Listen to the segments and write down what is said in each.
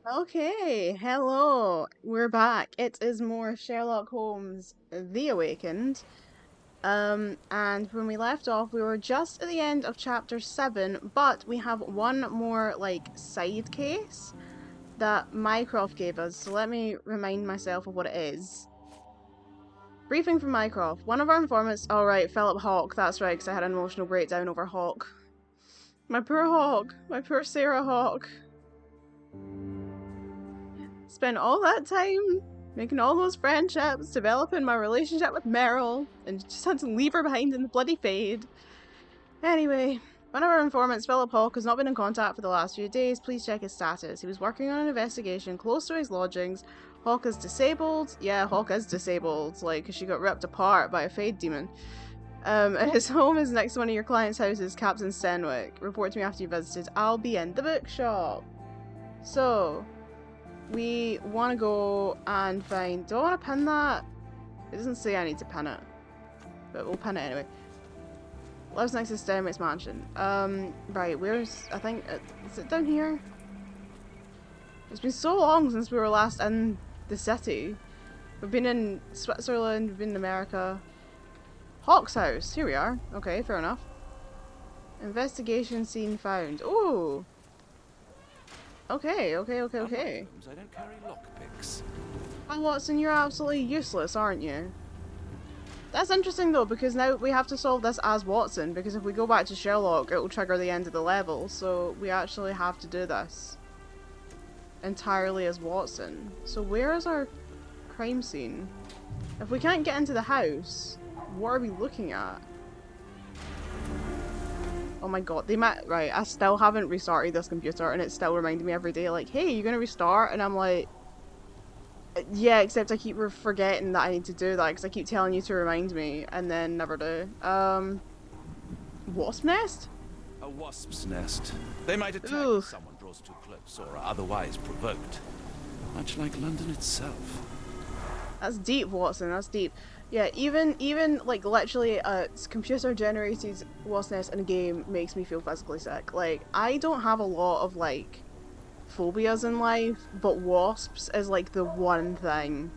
Okay, hello. We're back. It is more Sherlock Holmes The Awakened. And when we left off, we were just at the end of chapter 7, but we have one more side case that Mycroft gave us. So let me remind myself of what it is. Briefing from Mycroft. One of our informants, oh right, Philip Hawke, that's right, because I had an emotional breakdown over Hawke. My poor Hawke, my poor Sarah Hawke. Spent all that time making all those friendships, developing my relationship with Meryl, and just had to leave her behind in the bloody fade. Anyway, one of our informants, Philip Hawke, has not been in contact for the last few days. Please check his status. He was working on an investigation close to his lodgings. Hawke is disabled. Yeah, Hawke is disabled, cause she got ripped apart by a fade demon. And his home is next to one of your client's houses, Captain Stenwick. Report to me after you visited. I'll be in the bookshop. So, we want to go and find... Do I want to pin that? It doesn't say I need to pin it. But we'll pin it anyway. Lives next to Stenwick's mansion. Right, where's... I think... is it down here? It's been so long since we were last in the city. We've been in Switzerland, we've been in America. Hawke's house. Here we are. Okay, fair enough. Investigation scene found. Ooh! Okay. I don't carry lockpicks. And Watson, you're absolutely useless, aren't you? That's interesting though, because now we have to solve this as Watson, because if we go back to Sherlock, it will trigger the end of the level, so we actually have to do this entirely as Watson. So where is our crime scene? If we can't get into the house, what are we looking at? Oh my god, they might... Right, I still haven't restarted this computer, and it's still reminding me every day, like, hey, you gonna restart? And I'm like... Yeah, except I keep forgetting that I need to do that, because I keep telling you to remind me, and then never do. Wasp nest? A wasp's nest. They might attack Oof. if someone draws too close or are otherwise provoked. Much like London itself. That's deep, Watson, that's deep. Yeah, even like literally a computer generated wasp nest in a game makes me feel physically sick. Like, I don't have a lot of like phobias in life, but wasps is like the one thing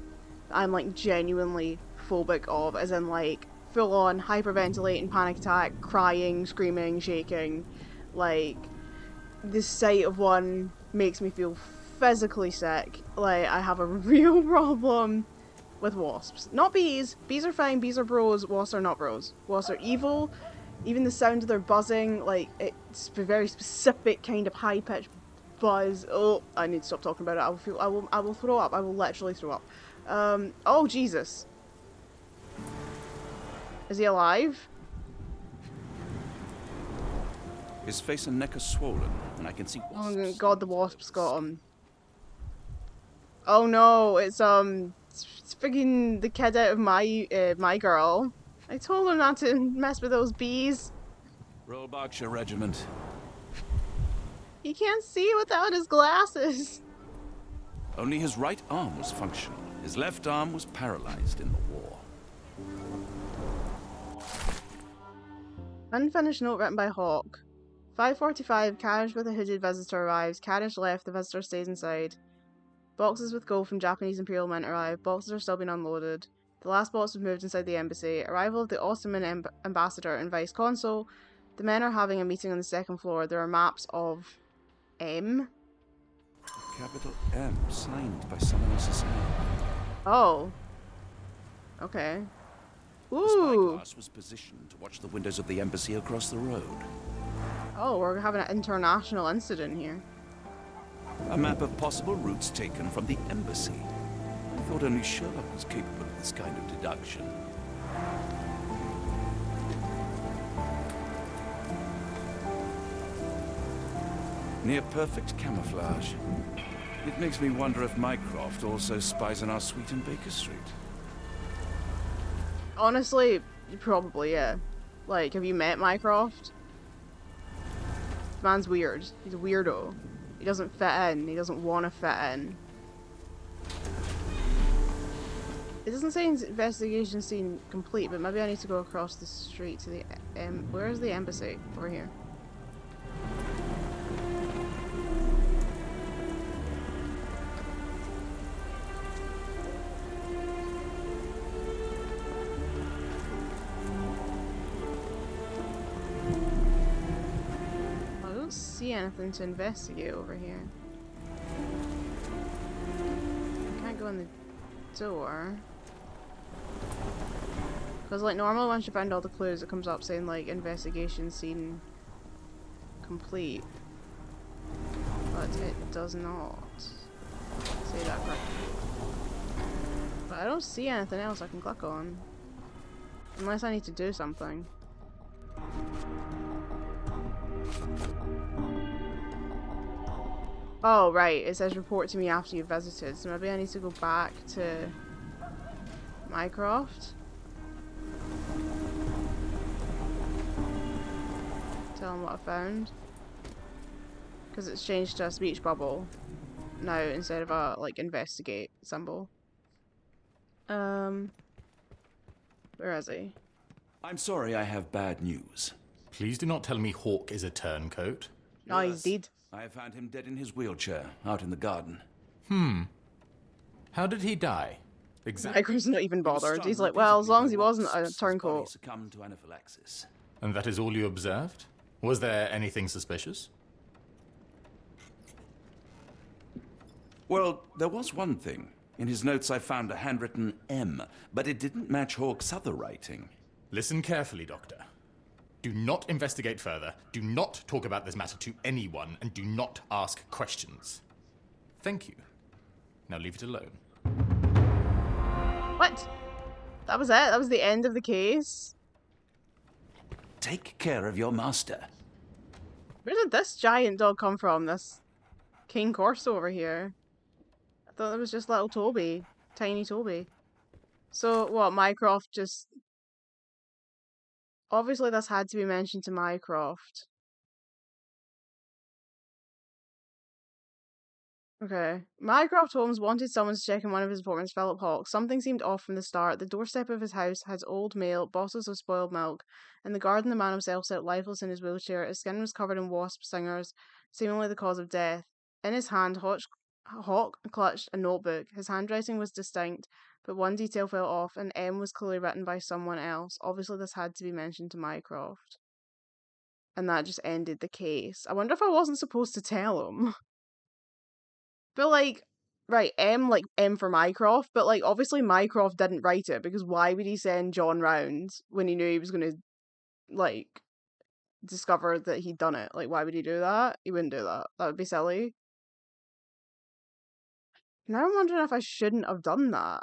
I'm like genuinely phobic of, as in like full on hyperventilating, panic attack, crying, screaming, shaking. Like, the sight of one makes me feel physically sick. Like, I have a real problem with wasps. Not bees. Bees are fine. Bees are bros. Wasps are not bros. Wasps are evil. Even the sound of their buzzing, like, it's a very specific kind of high-pitched buzz. Oh, I need to stop talking about it. I will throw up. I will literally throw up. Oh, Jesus. Is he alive? His face and neck are swollen, and I can see wasps. Oh god, the wasps got him. Oh no, it's freaking the kid out of my girl. I told him not to mess with those bees. Royal Berkshire Regiment. He can't see without his glasses. Only his right arm was functional. His left arm was paralyzed in the war. Unfinished note written by Hawke. 5:45, carriage with a hooded visitor arrives. Carriage left, the visitor stays inside. Boxes with gold from Japanese Imperial Mint arrive. Boxes are still being unloaded. The last box was moved inside the embassy. Arrival of the Ottoman ambassador and vice consul. The men are having a meeting on the second floor. There are maps of M. Capital M, signed by someone else's hand. Oh. Okay. The spyglass was positioned to watch the windows of the embassy across the road. Oh, we're having an international incident here. A map of possible routes taken from the embassy. I thought only Sherlock was capable of this kind of deduction. Near perfect camouflage. It makes me wonder if Mycroft also spies on our suite in Baker Street. Honestly, probably, yeah. Like, have you met Mycroft? This man's weird. He's a weirdo. He doesn't fit in. He doesn't want to fit in. It doesn't say investigation scene complete, but maybe I need to go across the street to the... where is the embassy? Over here. see anything to investigate over here. I can't go in the door. Because, like, normally once you find all the clues, it comes up saying, like, investigation scene complete. But it does not say that correctly. But I don't see anything else I can click on. Unless I need to do something. Oh, right. It says report to me after you've visited. So maybe I need to go back to Mycroft. Tell him what I found. Because it's changed to a speech bubble now instead of a, like, investigate symbol. Where is he? I'm sorry, I have bad news. Please do not tell me Hawk is a turncoat. No, he's dead. I found him dead in his wheelchair, out in the garden. How did he die? Exactly. Mycroft's not even bothered. He's like, Visibly well, as long as he by wasn't a wasps, his body turncoat. succumbed to anaphylaxis. And that is all you observed? Was there anything suspicious? Well, there was one thing. In his notes I found a handwritten M, but it didn't match Hawk's other writing. Listen carefully, Doctor. Do not investigate further, do not talk about this matter to anyone, and do not ask questions. Thank you. Now leave it alone. What? That was it? That was the end of the case? Take care of your master. Where did this giant dog come from? This King Corso over here? I thought it was just little Toby. Tiny Toby. So, what, Mycroft just... Obviously this had to be mentioned to Mycroft. Okay. Mycroft Holmes wanted someone to check in one of his apartments, Philip Hawke. Something seemed off from the start. The doorstep of his house has old mail, bottles of spoiled milk. In the garden, the man himself sat lifeless in his wheelchair. His skin was covered in wasp stingers, seemingly the cause of death. In his hand, Hawke clutched a notebook. His handwriting was distinct, but one detail fell off, and M was clearly written by someone else. Obviously, this had to be mentioned to Mycroft. And that just ended the case. I wonder if I wasn't supposed to tell him. But, like, right, M for Mycroft, but, like, obviously Mycroft didn't write it, because why would he send John round when he knew he was going to, like, discover that he'd done it? Like, why would he do that? He wouldn't do that. That would be silly. Now I'm wondering if I shouldn't have done that.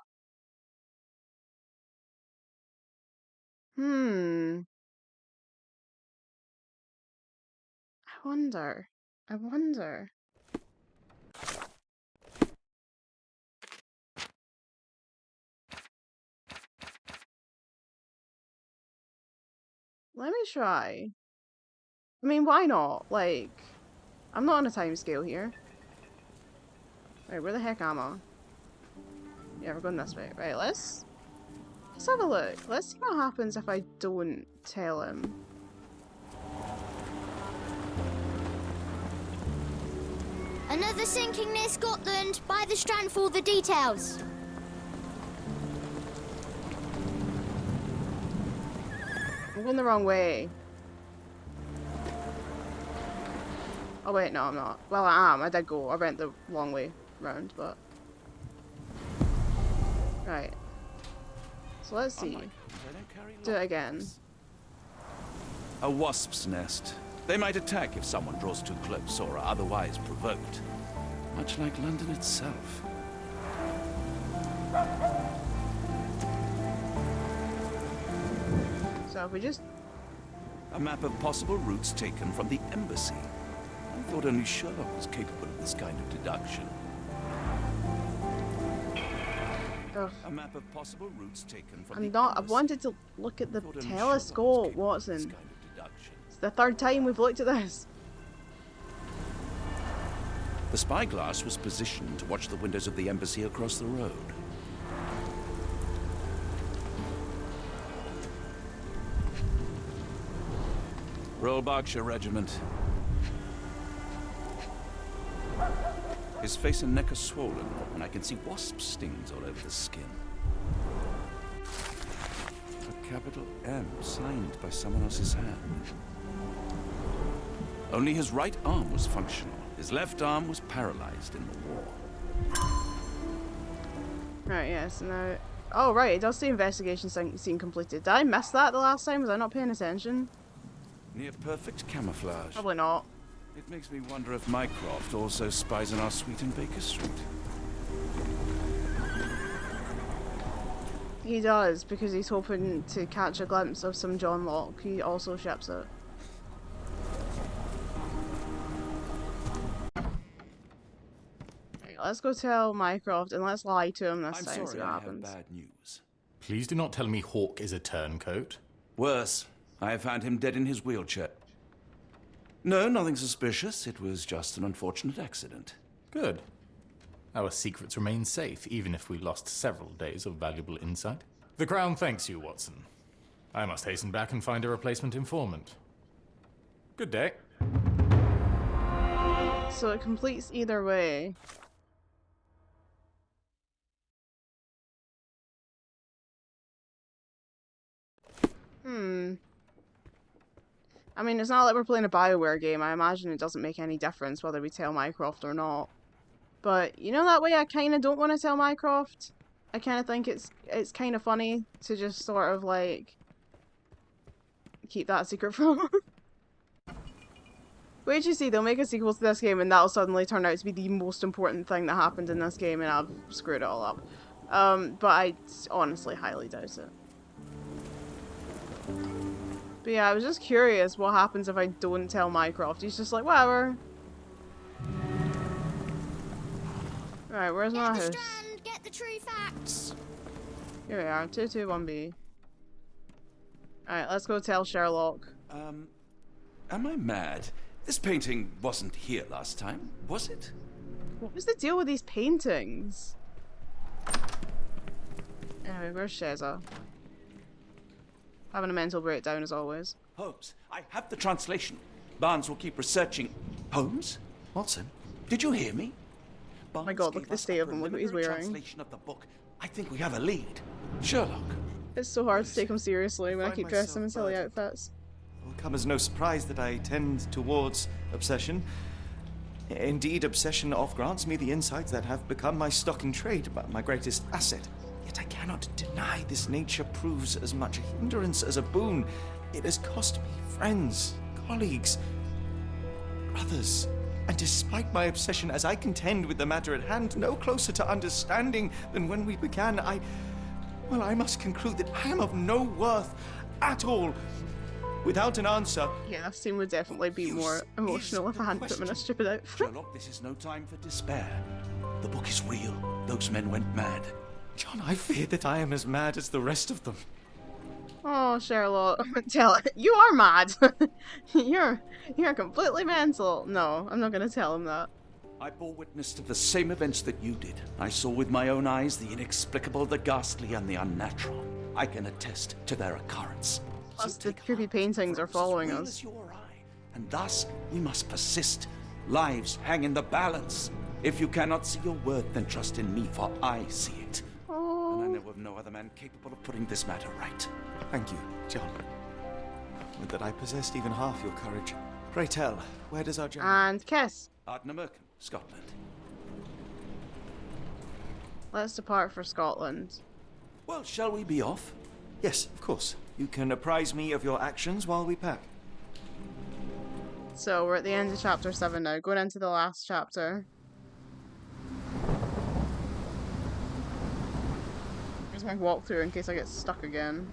I wonder. Let me try. I mean, why not? Like, I'm not on a time scale here. Right, where the heck am I? Yeah, we're going this way. Right, let's have a look. Let's see what happens if I don't tell him. Another sinking near Scotland. By the Strand for all the details. I'm going the wrong way. Oh wait, no I'm not. Well, I am. I did go. I went the long way round, but... Right. So let's see. Do it again. A wasp's nest. They might attack if someone draws too close or are otherwise provoked. Much like London itself. So if we just... A map of possible routes taken from the embassy. I thought only Sherlock was capable of this kind of deduction. Ugh. A map of possible routes taken from I'm the not... I embassy. wanted to look at the Thought only Sherlock was telescope, capable of this Watson. kind of deduction. It's the third time we've looked at this. The spyglass was positioned to watch the windows of the embassy across the road. Royal Berkshire Regiment. His face and neck are swollen, and I can see wasp stings all over the skin. A capital M signed by someone else's hand. Only his right arm was functional. His left arm was paralyzed in the war. Right, yes, now... Oh, right, it does say investigation scene completed. Did I miss that the last time? Was I not paying attention? Near perfect camouflage. Probably not. It makes me wonder if Mycroft also spies on our suite in Baker Street. He does, because he's hoping to catch a glimpse of some John Locke. He also ships it. Right, let's go tell Mycroft and let's lie to him this I'm time and see sorry what I happens. have bad news. Please do not tell me Hawke is a turncoat. Worse, I found him dead in his wheelchair. No, nothing suspicious. It was just an unfortunate accident. Good. Our secrets remain safe, even if we lost several days of valuable insight. The Crown thanks you, Watson. I must hasten back and find a replacement informant. Good day. So it completes either way. I mean, it's not like we're playing a BioWare game. I imagine it doesn't make any difference whether we tell Mycroft or not. But, you know, that way I kind of don't want to tell Mycroft. I kind of think it's kind of funny to just sort of, like, keep that secret from him. Wait till you see, they'll make a sequel to this game and that'll suddenly turn out to be the most important thing that happened in this game and I've screwed it all up. But I honestly highly doubt it. But yeah, I was just curious what happens if I don't tell Mycroft. He's just like, whatever. Right, where's my house? Get the strand, get the true facts. Here we are, 221B. Alright, let's go tell Sherlock. Am I mad? This painting wasn't here last time, was it? What was the deal with these paintings? Anyway, where's Sheza? Having a mental breakdown as always. Holmes, I have the translation. Barnes will keep researching. Holmes? Watson? Did you hear me? Oh my god, look at the state of him, look what he's wearing. Translation of the book. I think we have a lead. Sherlock. It's so hard to take him seriously when I keep dressing him in silly outfits. It will come as no surprise that I tend towards obsession. Indeed, obsession oft grants me the insights that have become my stock in trade, my greatest asset. Yet I cannot deny this nature proves as much a hindrance as a boon. It has cost me friends, colleagues, brothers. And despite my obsession as I contend with the matter at hand, no closer to understanding than when we began, I must conclude that I am of no worth at all. Without an answer... Yeah, that scene would definitely be more emotional if I hadn't put him in a stupid outfit. Sherlock, this is no time for despair. The book is real. Those men went mad. John, I fear that I am as mad as the rest of them. Oh, Sherlock, tell it. You are mad. You're completely mental. No, I'm not gonna tell him that. I bore witness to the same events that you did. I saw with my own eyes the inexplicable, the ghastly, and the unnatural. I can attest to their occurrence. Plus, the creepy paintings are following us. As you or I, and thus we must persist. Lives hang in the balance. If you cannot see your worth, then trust in me, for I see it. Oh. And I know of no other man capable of putting this matter right. Thank you, John. Would that I possessed even half your courage. Pray tell, where does our journey... And kiss. Ardnamurchan, Scotland. Let's depart for Scotland. Well, shall we be off? Yes, of course. You can apprise me of your actions while we pack. So, we're at the end of chapter 7 now, going into the last chapter. I'm just going to walk through in case I get stuck again.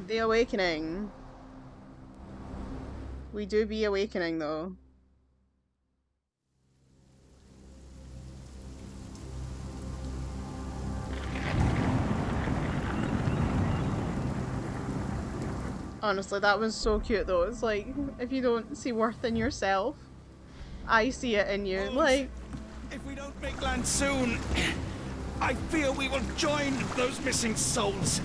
The Awakening. We do be awakening though. Honestly, that was so cute though. It's like, if you don't see worth in yourself, I see it in you. Holmes, like, if we don't make land soon, I fear we will join those missing souls.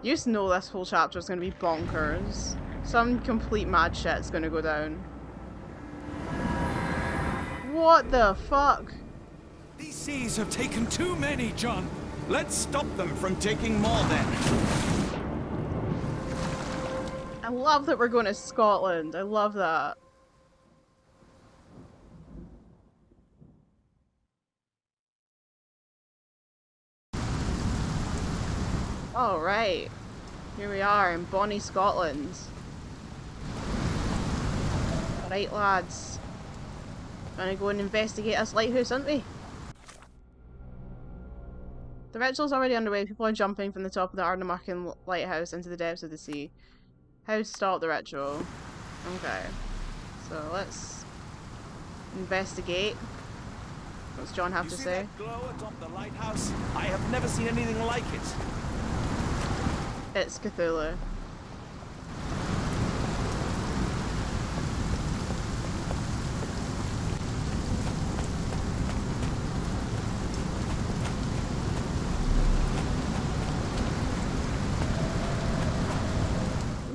you just know this whole chapter is going to be bonkers. Some complete mad shit's going to go down. What the fuck? These seas have taken too many, John. Let's stop them from taking more then. I love that we're going to Scotland. I love that. Alright. Here we are in bonny Scotland. Right, lads. Gonna go and investigate this lighthouse, aren't we? The ritual's already underway. People are jumping from the top of the Ardnamurchan lighthouse into the depths of the sea. How to start the ritual? Okay. So let's investigate. What's John have to say? That glow atop the lighthouse? I have never seen anything like it. It's Cthulhu.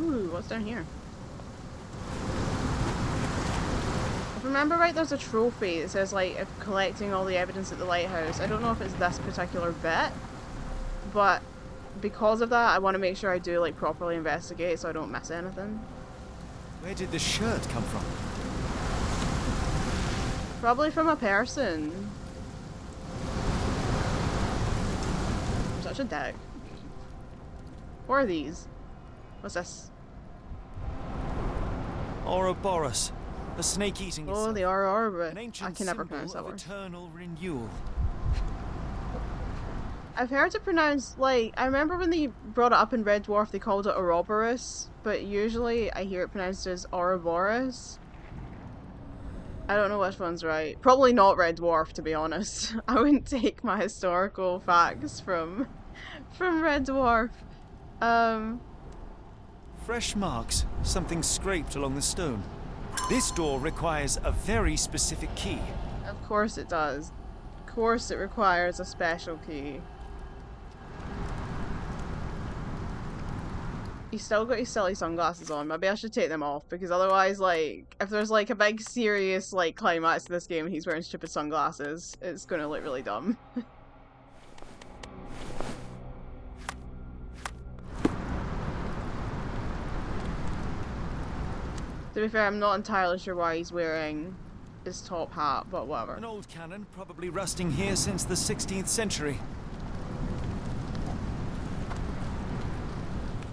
Ooh, what's down here? If I remember right, there's a trophy that says like if collecting all the evidence at the lighthouse. I don't know if it's this particular bit, but because of that, I want to make sure I do like properly investigate so I don't miss anything. Where did the shirt come from? Probably from a person. I'm such a dick. What are these? What's this? Ouroboros, the snake eating Oh, itself. the Aurora. An I ancient can never symbol pronounce that of word. eternal renewal. I've heard it pronounced like, I remember when they brought it up in Red Dwarf they called it Ouroboros, but usually I hear it pronounced as Ouroboros. I don't know which one's right. Probably not Red Dwarf, to be honest. I wouldn't take my historical facts from Red Dwarf. Fresh marks, something scraped along the stone. This door requires a very specific key. Of course it does. Of course it requires a special key. He's still got his silly sunglasses on. Maybe I should take them off because otherwise, like, if there's like a big serious like climax to this game and he's wearing stupid sunglasses, it's gonna look really dumb. To be fair, I'm not entirely sure why he's wearing his top hat, but whatever. An old cannon, probably rusting here since the 16th century.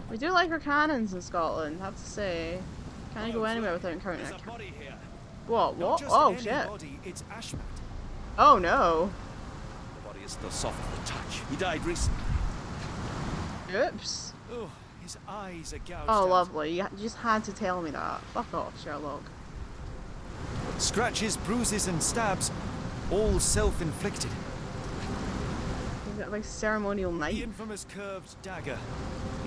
We do like our cannons in Scotland, I have to say. Can't go anywhere without encountering There's a a body here. What? Not What? just Oh any shit. body, it's Ashmat. Oh no. The body is still soft to the touch. He died recently. Oops. Oh, his eyes are gouged Oh out. lovely. You just had to tell me that. Fuck off, Sherlock. Scratches, bruises, and stabs, all self-inflicted. He's got a big ceremonial The knife. infamous curved dagger.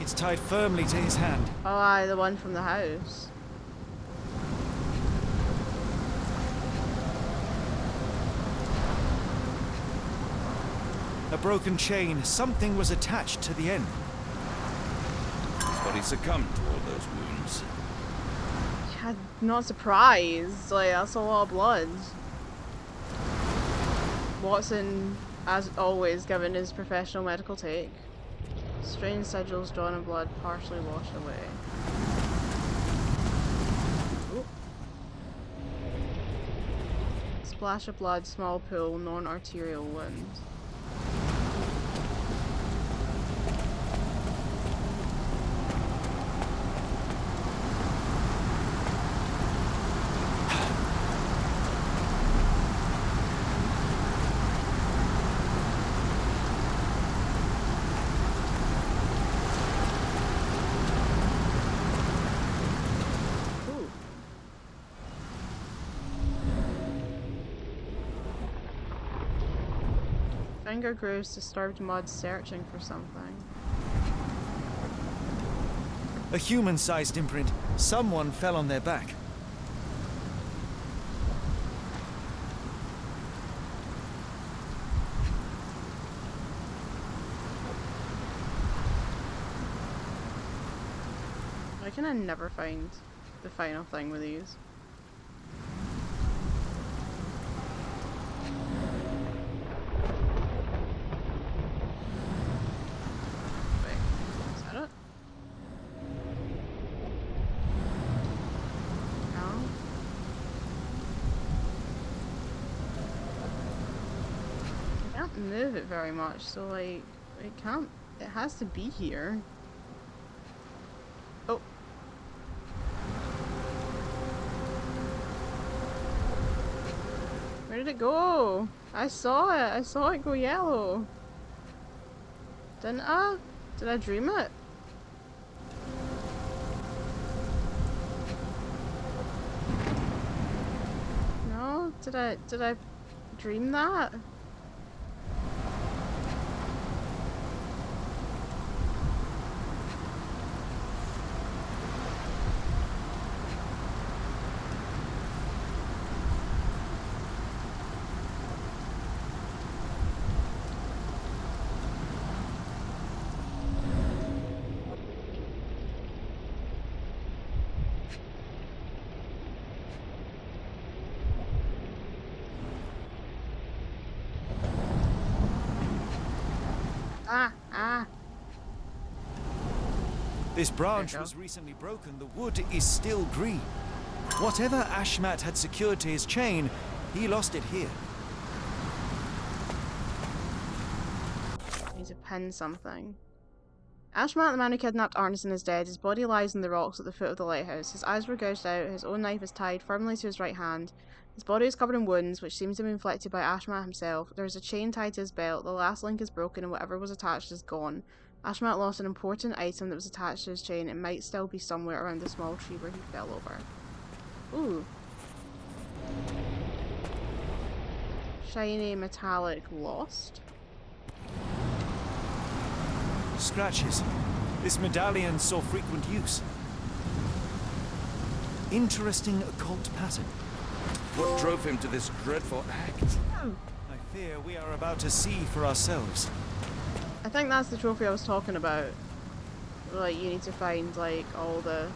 It's tied firmly to his hand. Oh aye, the one from the house. A broken chain. Something was attached to the end. His body succumbed to all those wounds. I'm not surprised. Like, that's a lot of blood. Watson, as always, given his professional medical take. Strange sigils drawn in blood, partially washed away. Ooh. Splash of blood, small pool, non-arterial wound. Ooh. Finger grooves, disturbed mud, searching for something. A human-sized imprint. Someone fell on their back. Why can I never find the final thing with these? can't move it very much, so like, it can't, it has to be here. Oh. Where did it go? I saw it go yellow. Didn't I? Did I dream it? No? Did I dream that? Ah. This branch There you was go. recently broken. The wood is still green. Whatever Ashmat had secured to his chain, he lost it here. I need to pin something. Ashmat, the man who kidnapped Arneson, is dead. His body lies in the rocks at the foot of the lighthouse. His eyes were gouged out, his own knife is tied firmly to his right hand. His body is covered in wounds, which seem to be inflicted by Ashmat himself. There is a chain tied to his belt, the last link is broken, and whatever was attached is gone. Ashmat lost an important item that was attached to his chain. It might still be somewhere around the small tree where he fell over. Ooh. Shiny metallic lost. Scratches. This medallion saw frequent use. Interesting occult pattern. What drove him to this dreadful act? I fear we are about to see for ourselves. I think that's the trophy I was talking about. Like, you need to find, like, all the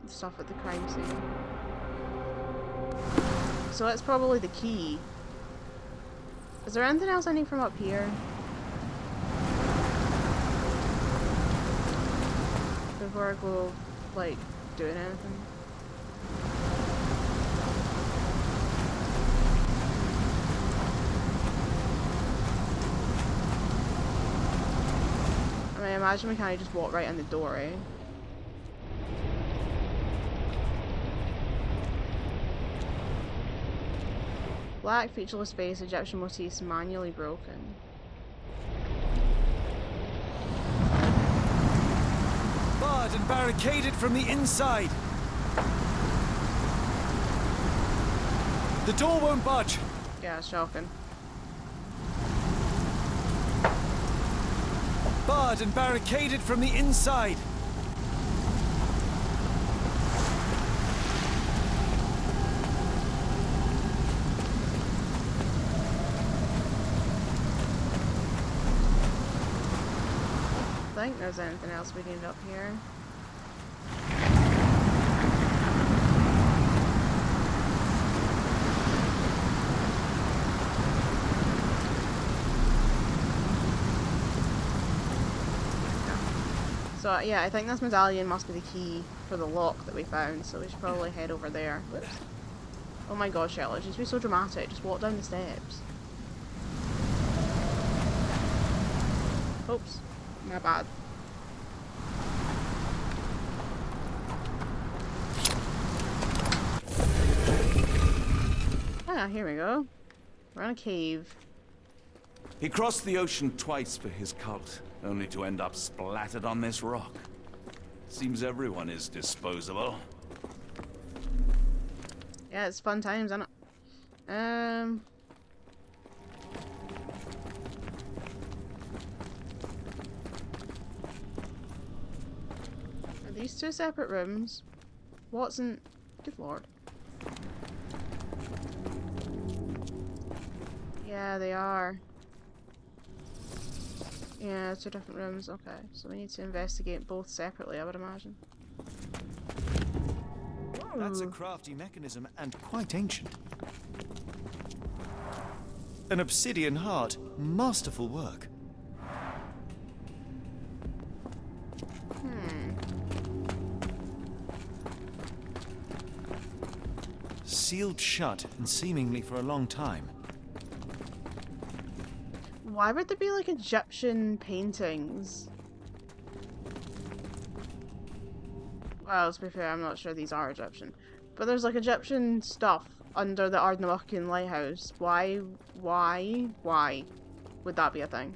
stuff at the crime scene. So that's probably the key. Is there anything else I need from up here? Before I go, like, doing anything? I mean, imagine we can't just walk right in the door, eh? Black, featureless face, Egyptian motifs manually broken. Barred and barricaded from the inside. The door won't budge. Yeah, it's shocking. Barred and barricaded from the inside. I think there's anything else we need up here. So yeah, I think this medallion must be the key for the lock that we found, so we should probably head over there. Whoops. Oh my god, Sherlock, just be so dramatic, just walk down the steps. Oops, my bad. Ah, here we go. We're in a cave. He crossed the ocean twice for his cult, only to end up splattered on this rock. Seems everyone is disposable. Yeah, it's fun times, isn't it? Are these two separate rooms? Watson, good lord. Yeah, they are. Yeah, two different rooms. Okay, so we need to investigate both separately, I would imagine. That's a Ooh. crafty mechanism and quite ancient. An obsidian heart. Masterful work. Sealed shut and seemingly for a long time. Why would there be like Egyptian paintings? Well, to be fair, I'm not sure these are Egyptian. But there's like Egyptian stuff under the Ardnamurchan lighthouse. Why would that be a thing?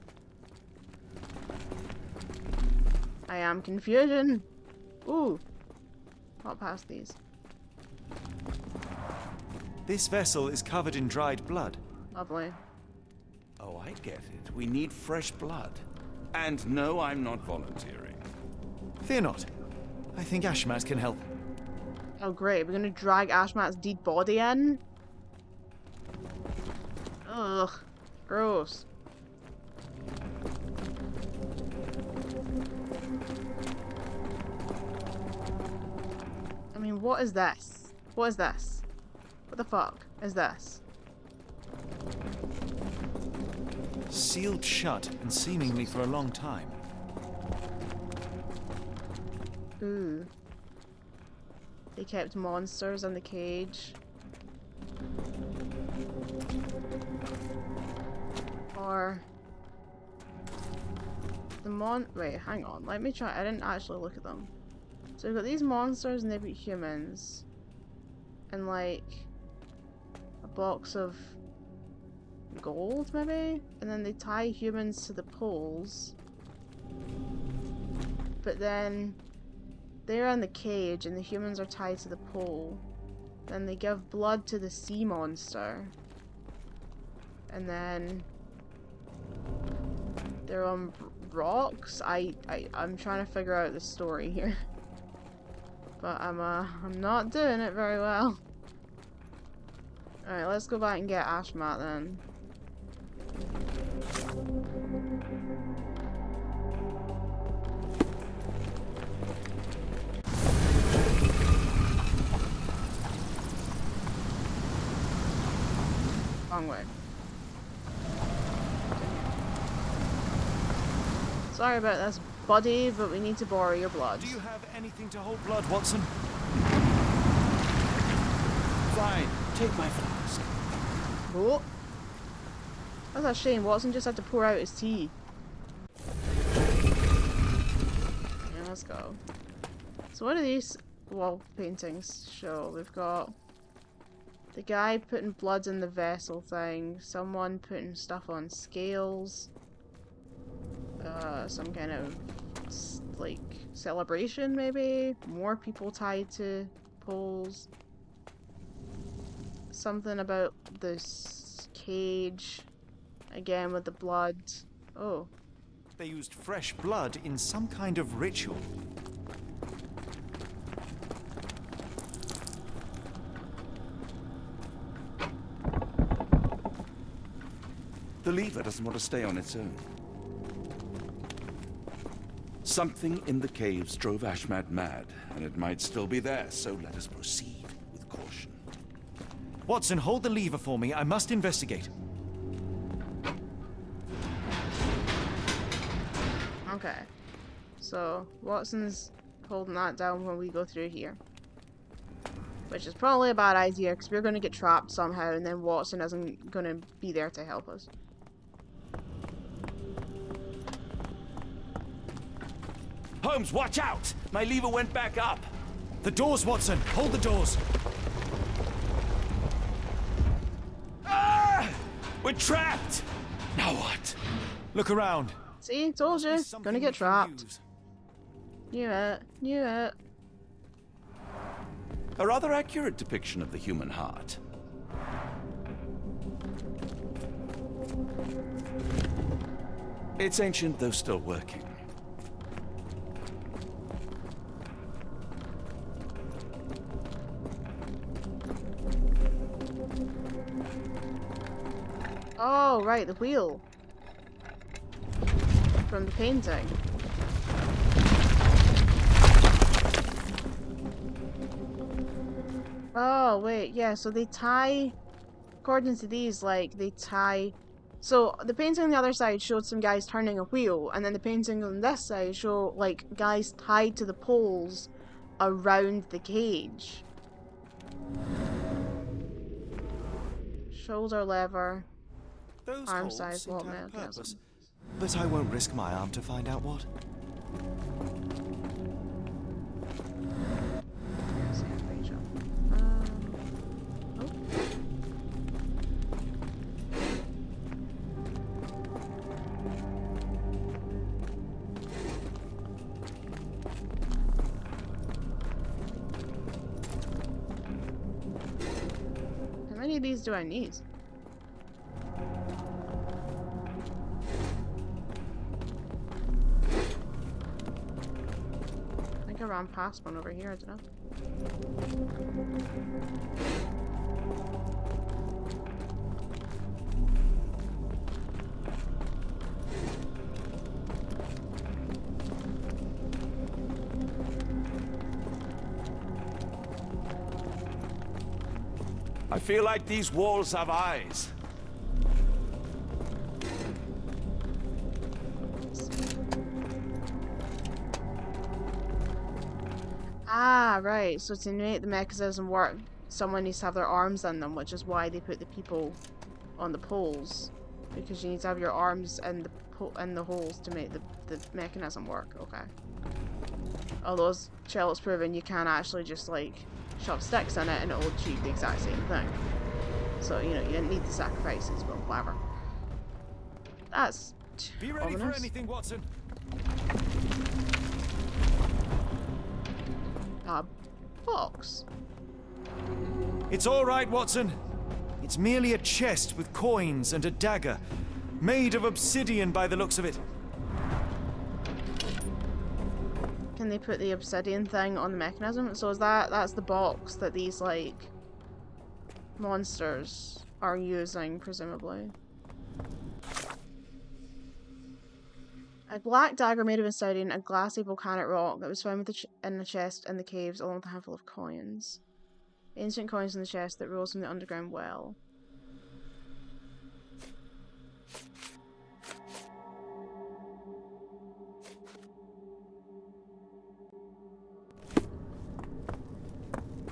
I am confusion. Ooh. Not past these. This vessel is covered in dried blood. Lovely. Oh, I get it. We need fresh blood. And no, I'm not volunteering. Fear not. I think Ashmat can help. Oh great, we're gonna drag Ashmat's dead body in? Ugh. Gross. I mean, what is this? What is this? What the fuck is this? Sealed shut and seemingly for a long time. Ooh. They kept monsters in the cage. Or... Wait, hang on. Let me try. I didn't actually look at them. So we've got these monsters and they've got humans. And like... a box of... gold, maybe? And then they tie humans to the poles. But then... they're in the cage and the humans are tied to the pole. Then they give blood to the sea monster. And then... they're on rocks? I'm trying to figure out the story here. But I'm not doing it very well. Alright, let's go back and get Ashmat then. Wrong way. Sorry about this, buddy, but we need to borrow your blood. Do you have anything to hold blood, Watson? Fine, take my flask. Oh. That's a shame. Watson just had to pour out his tea. Yeah, let's go. So what do these wall paintings show? We've got the guy putting blood in the vessel thing, someone putting stuff on scales, some kind of like celebration maybe, more people tied to poles, something about this cage, again with the blood. Oh. They used fresh blood in some kind of ritual. The lever doesn't want to stay on its own. Something in the caves drove Ashmat mad, and it might still be there, so let us proceed with caution. Watson, hold the lever for me. I must investigate. Okay. So, Watson's holding that down when we go through here. Which is probably a bad idea, because we're going to get trapped somehow, and then Watson isn't going to be there to help us. Holmes, watch out! My lever went back up! The doors, Watson! Hold the doors! Ah! We're trapped! Now what? Look around. See, told you, gonna get trapped. Knew it, knew it. A rather accurate depiction of the human heart. It's ancient, though still working. Oh, right, the wheel. From the painting. Oh, wait, yeah, so they tie... According to these, like, they tie... So, the painting on the other side showed some guys turning a wheel, and then the painting on this side showed, like, guys tied to the poles around the cage. Shoulder lever. Those Arm holes size seem wall to have mechanism. purpose. But I won't risk my arm to find out what. Yes, yeah, range up. Oh. How many of these do I need? I think I ran past one over here, I don't know. I feel like these walls have eyes. Ah, right. So to make the mechanism work, someone needs to have their arms in them, which is why they put the people on the poles. Because you need to have your arms in the holes to make the mechanism work. Okay. Although, as Sherlock's proven, you can actually just, like, shove sticks in it and it'll achieve the exact same thing. So, you know, you didn't need the sacrifices, but whatever. That's Be ready ominous. for anything, Watson. A box. It's all right, Watson. It's merely a chest with coins and a dagger, made of obsidian by the looks of it. Can they put the obsidian thing on the mechanism? So is that's the box that these, like, monsters are using, presumably. A black dagger made of obsidian, a glassy volcanic rock that was found in a chest in the caves along with a handful of coins. Ancient coins in the chest that rose from the underground well.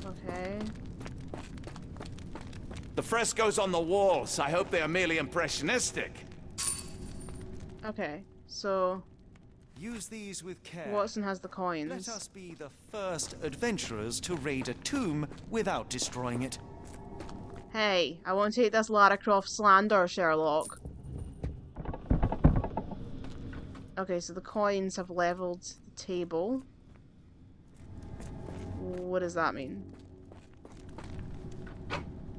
Okay. The frescoes on the walls, I hope they are merely impressionistic. Okay, so Use these with care. Watson has the Let coins. us be the first adventurers to raid a tomb without destroying it. Hey, I won't take this Lara Croft slander, Sherlock. Okay, so the coins have leveled the table. What does that mean?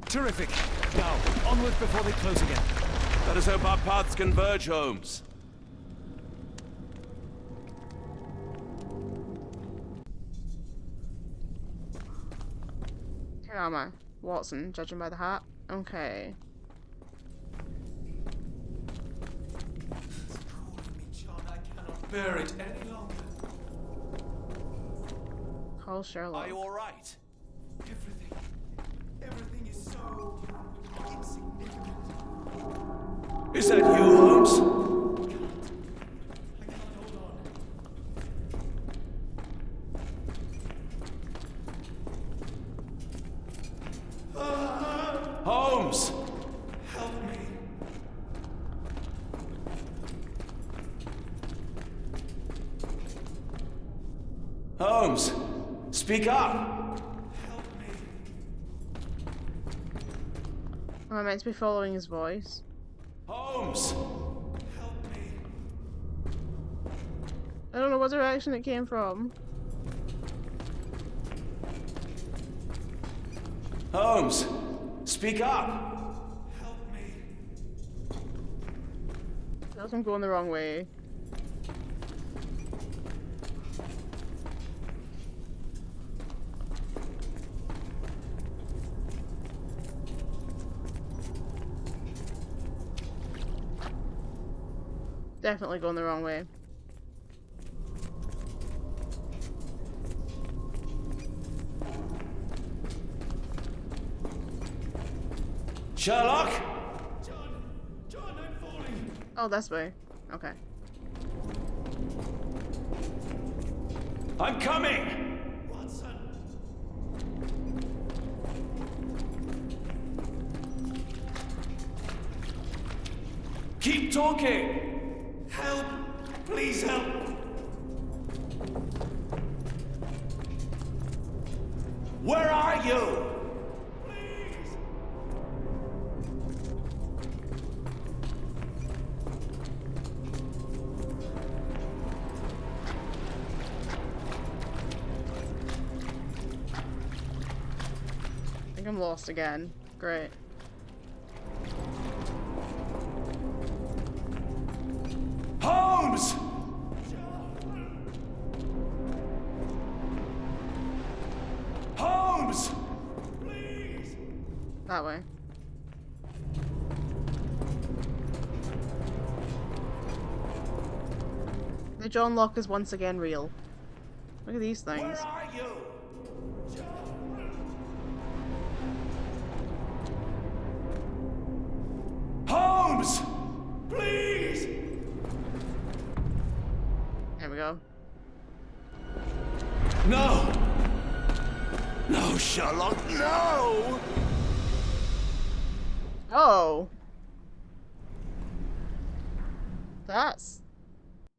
Terrific. Now, onward before they close again. Let us hope our paths converge, Holmes. Who am I? Watson, judging by the hat. Okay. It's calling me, John. I cannot bear it any longer. Call Sherlock. Are you all right? Everything is so insignificant. Is that you, Holmes? I can't hold on. Holmes! Help me. Holmes! Speak up! Help me. Am I meant to be following his voice? Holmes! Help me. I don't know what direction it came from. Holmes! Speak up! Help me. That's I'm going the wrong way. Definitely going the wrong way. Sherlock? John, I'm falling. Oh, this way. Okay. I'm coming! Watson. Keep talking! Help! Please help! Where are you? I think I'm lost again. Great. Holmes! Holmes! Please! That way. The John lock is once again real. Look at these things. Where are you? Holmes! Please! There we go. No! No, Sherlock, no! Oh! That's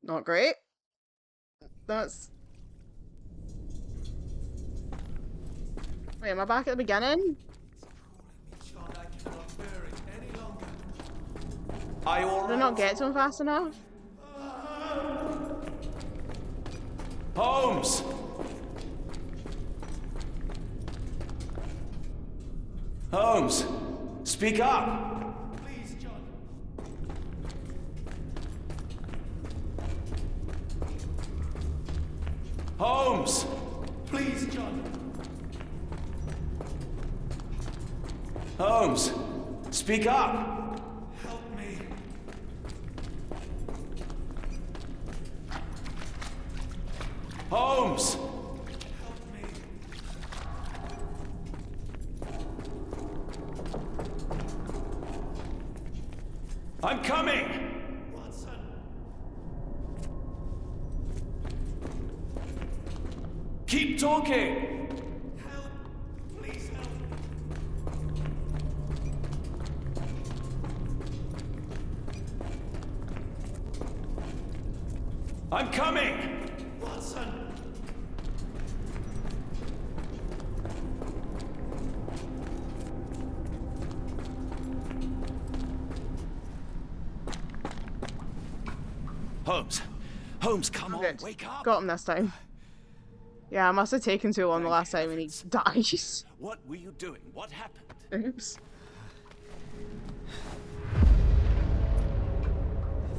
not great. That's... Wait, am I back at the beginning? John, I cannot bear it any longer. Are you Did I not get to him fast enough? Holmes! Holmes! Speak up! Please, John. Holmes! Please, John. Holmes! Speak up! Help me. Holmes! Help me. I'm coming! Watson. Keep talking! Help. Please help. I'm coming! Watson. Holmes! Holmes, come on, Good. wake up! Got him this time. Yeah, I must have taken too long the last time and he dies. What were you doing? What happened? Oops.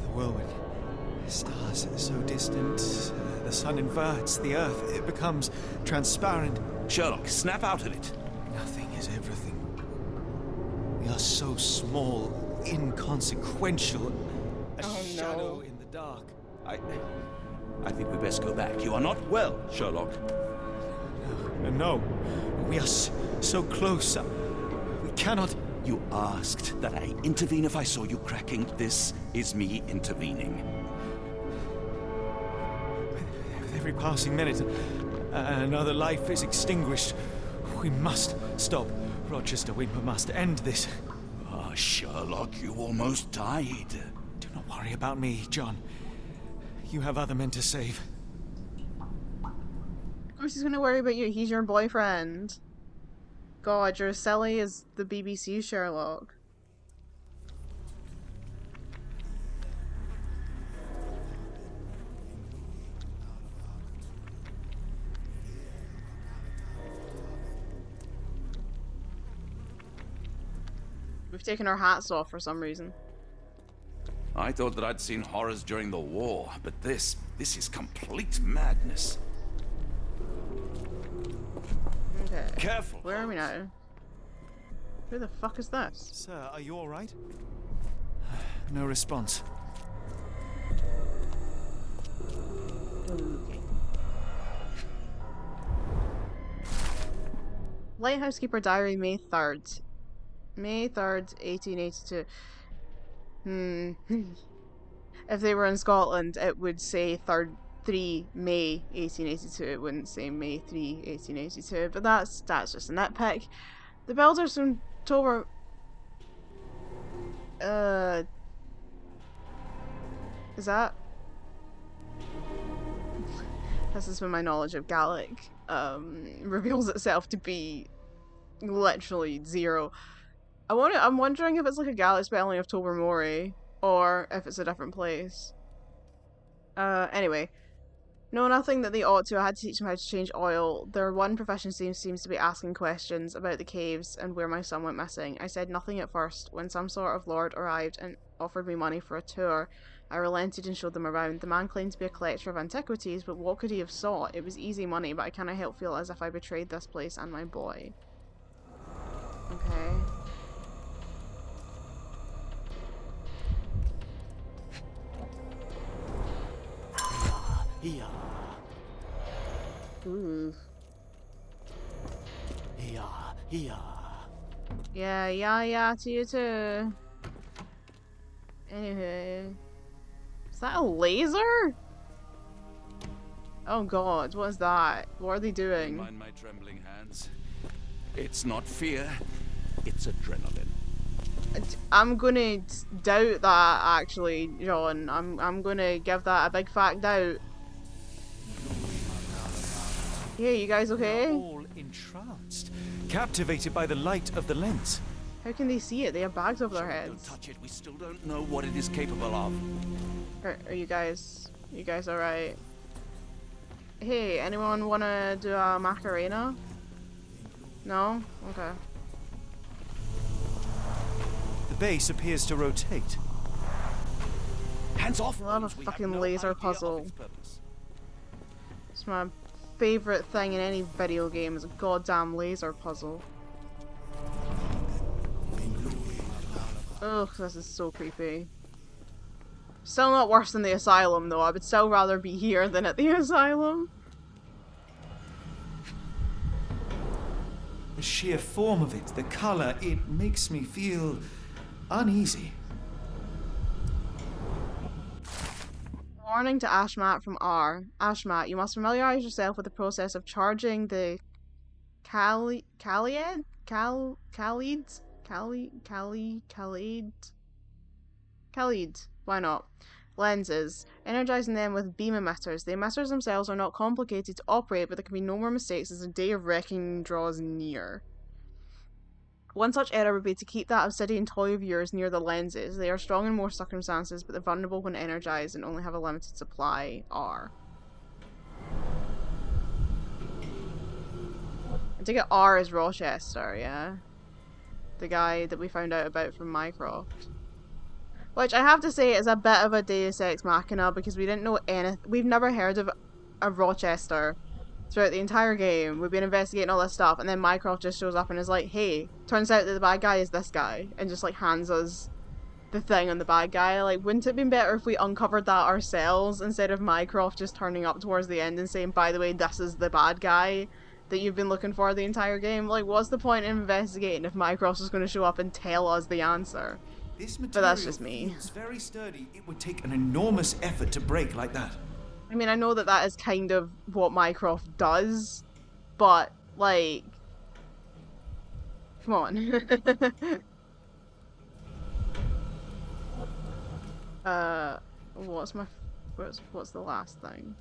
The whirlwind. Stars are so distant. The sun inverts the earth. It becomes transparent. Sherlock, snap out of it. Nothing is everything. We are so small, inconsequential. A Oh, shadow no. in the dark. I think we best go back. You are not well, Sherlock. No, we are so close. We cannot. You asked that I intervene if I saw you cracking. This is me intervening. With every passing minute, another life is extinguished. We must stop, Rochester. We must end this. Ah, Sherlock, you almost died. Do not worry about me, John. You have other men to save. Of course he's gonna worry about you. He's your boyfriend. God, you're as silly as the BBC Sherlock. We've taken our hats off for some reason. I thought that I'd seen horrors during the war, but this is complete madness. Okay. Careful. Where are we now? Who the fuck is this? Sir, are you all right? No response. Okay. Lighthouse Keeper Diary, May 3rd. May 3rd, 1882. If they were in Scotland, it would say 3 May 1882. It wouldn't say May 3, 1882. But that's just a nitpick. The builders from October... Is that? This is when my knowledge of Gallic reveals itself to be literally zero. I'm wondering if it's like a Gallic spelling of Tobermory, or if it's a different place. Anyway. No, nothing that they ought to. I had to teach them how to change oil. Their one proficiency seems to be asking questions about the caves and where my son went missing. I said nothing at first. When some sort of lord arrived and offered me money for a tour, I relented and showed them around. The man claimed to be a collector of antiquities, but what could he have sought? It was easy money, but I cannot help feel as if I betrayed this place and my boy. Okay. Yeah. Ooh. Yeah. Yeah, to you too. Anyway. Is that a laser? Oh god, what is that? What are they doing? Mind my trembling hands. It's not fear, it's adrenaline. I'm gonna doubt that, actually, John. I'm gonna give that a big fat doubt. Yeah, you guys okay? All entranced, captivated by the light of the lens. How can they see it? They have bags over their Don't heads. touch it, we still don't know what it is capable of. Are you guys alright? Hey, anyone wanna do a Macarena? No? Okay. The base appears to rotate. Hands off! I love a Holmes, we have fucking no laser idea of puzzle. its purpose. It's my favourite thing in any video game is a goddamn laser puzzle. Ugh, this is so creepy. Still not worse than the asylum though. I would still rather be here than at the asylum. The sheer form of it, the color, it makes me feel uneasy. Warning to Ashmat from R. Ashmat, you must familiarize yourself with the process of charging the Khalid? Why not? Lenses. Energizing them with beam emitters. The emitters themselves are not complicated to operate, but there can be no more mistakes as the day of reckoning draws near. One such error would be to keep that obsidian toy of yours near the lenses. They are strong in most circumstances, but they're vulnerable when energized and only have a limited supply. R. I take it R is Rochester, yeah? The guy that we found out about from Mycroft. Which I have to say is a bit of a Deus Ex Machina because we didn't know anything. We've never heard of a Rochester throughout the entire game. We've been investigating all this stuff, and then Mycroft just shows up and is like, hey, turns out that the bad guy is this guy, and just like hands us the thing on the bad guy. Like, wouldn't it have been better if we uncovered that ourselves instead of Mycroft just turning up towards the end and saying, by the way, this is the bad guy that you've been looking for the entire game? Like, what's the point in investigating if Mycroft is going to show up and tell us the answer? This But material that's just me. feels very sturdy. It would take an enormous effort to break like that. I mean, I know that that is kind of what Mycroft does, but, like, come on. What's the last thing?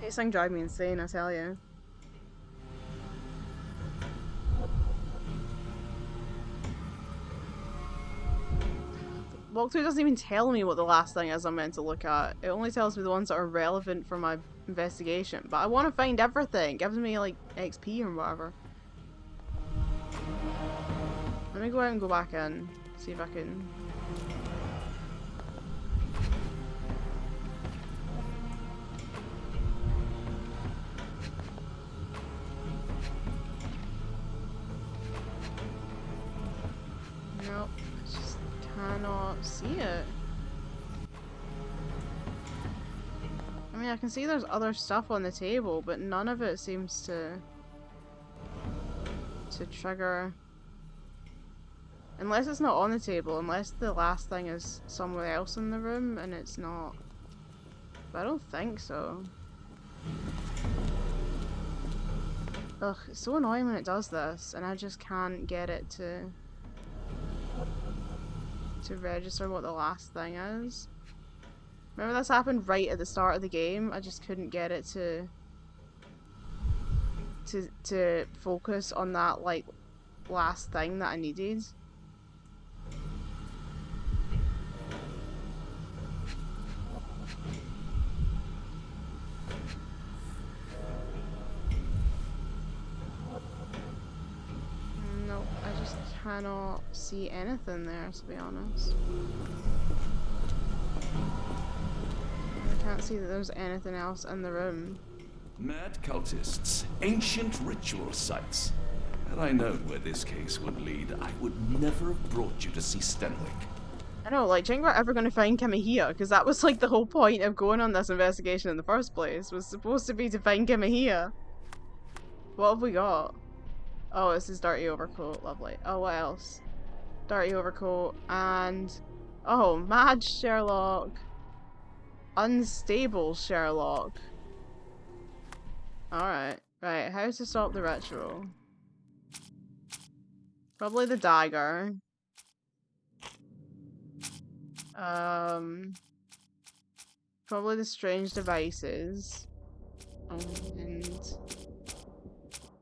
This thing drives me insane, I tell you. Walkthrough doesn't even tell me what the last thing is I'm meant to look at. It only tells me the ones that are relevant for my investigation. But I want to find everything. It gives me, like, XP or whatever. Let me go out and go back in. See if I can... don't see it. I mean, I can see there's other stuff on the table, but none of it seems to trigger. Unless it's not on the table, unless the last thing is somewhere else in the room and it's not. But I don't think so. Ugh, it's so annoying when it does this, and I just can't get it to register what the last thing is. Remember this happened right at the start of the game? I just couldn't get it to focus on that, like, last thing that I needed. Nope, I just cannot see anything there, to be honest. I can't see that there's anything else in the room. Mad cultists, ancient ritual sites. Had I known where this case would lead, I would never have brought you to see Stenwick. I know, like, do you think we're ever going to find Kimahia? Because that was, like, the whole point of going on this investigation in the first place, was supposed to be to find Kimahia. What have we got? Oh, it's his dirty overcoat. Lovely. Oh, what else? Dirty overcoat and... oh, mad Sherlock. Unstable Sherlock. Alright. Right, how to stop the ritual? Probably the dagger. Probably the strange devices. And...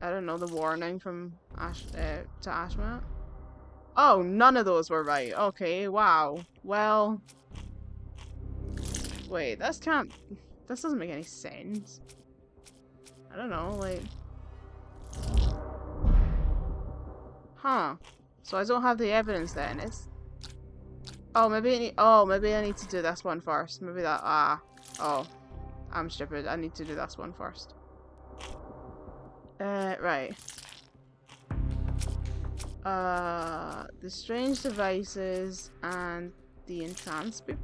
I don't know, the warning from to Ashmat. Oh, none of those were right. Okay, wow. Well... wait, this doesn't make any sense. I don't know, like... huh. So I don't have the evidence then. It's... oh, maybe I need to do this one first. Maybe that... oh. I'm stupid. I need to do this one first. Right. The strange devices and the entrancement.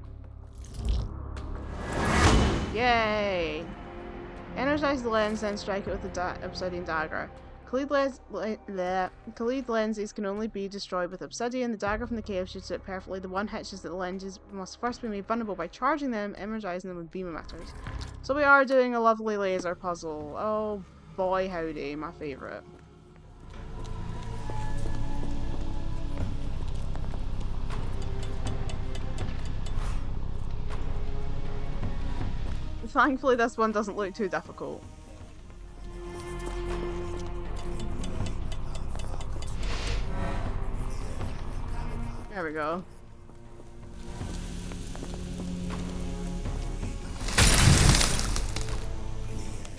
Yay! Energize the lens, then strike it with the obsidian dagger. Khalid lenses can only be destroyed with obsidian. The dagger from the cave shoots it perfectly. The one hitch is that the lenses must first be made vulnerable by charging them, energizing them with beam emitters. So we are doing a lovely laser puzzle. Oh boy howdy, my favourite. Thankfully this one doesn't look too difficult. There we go.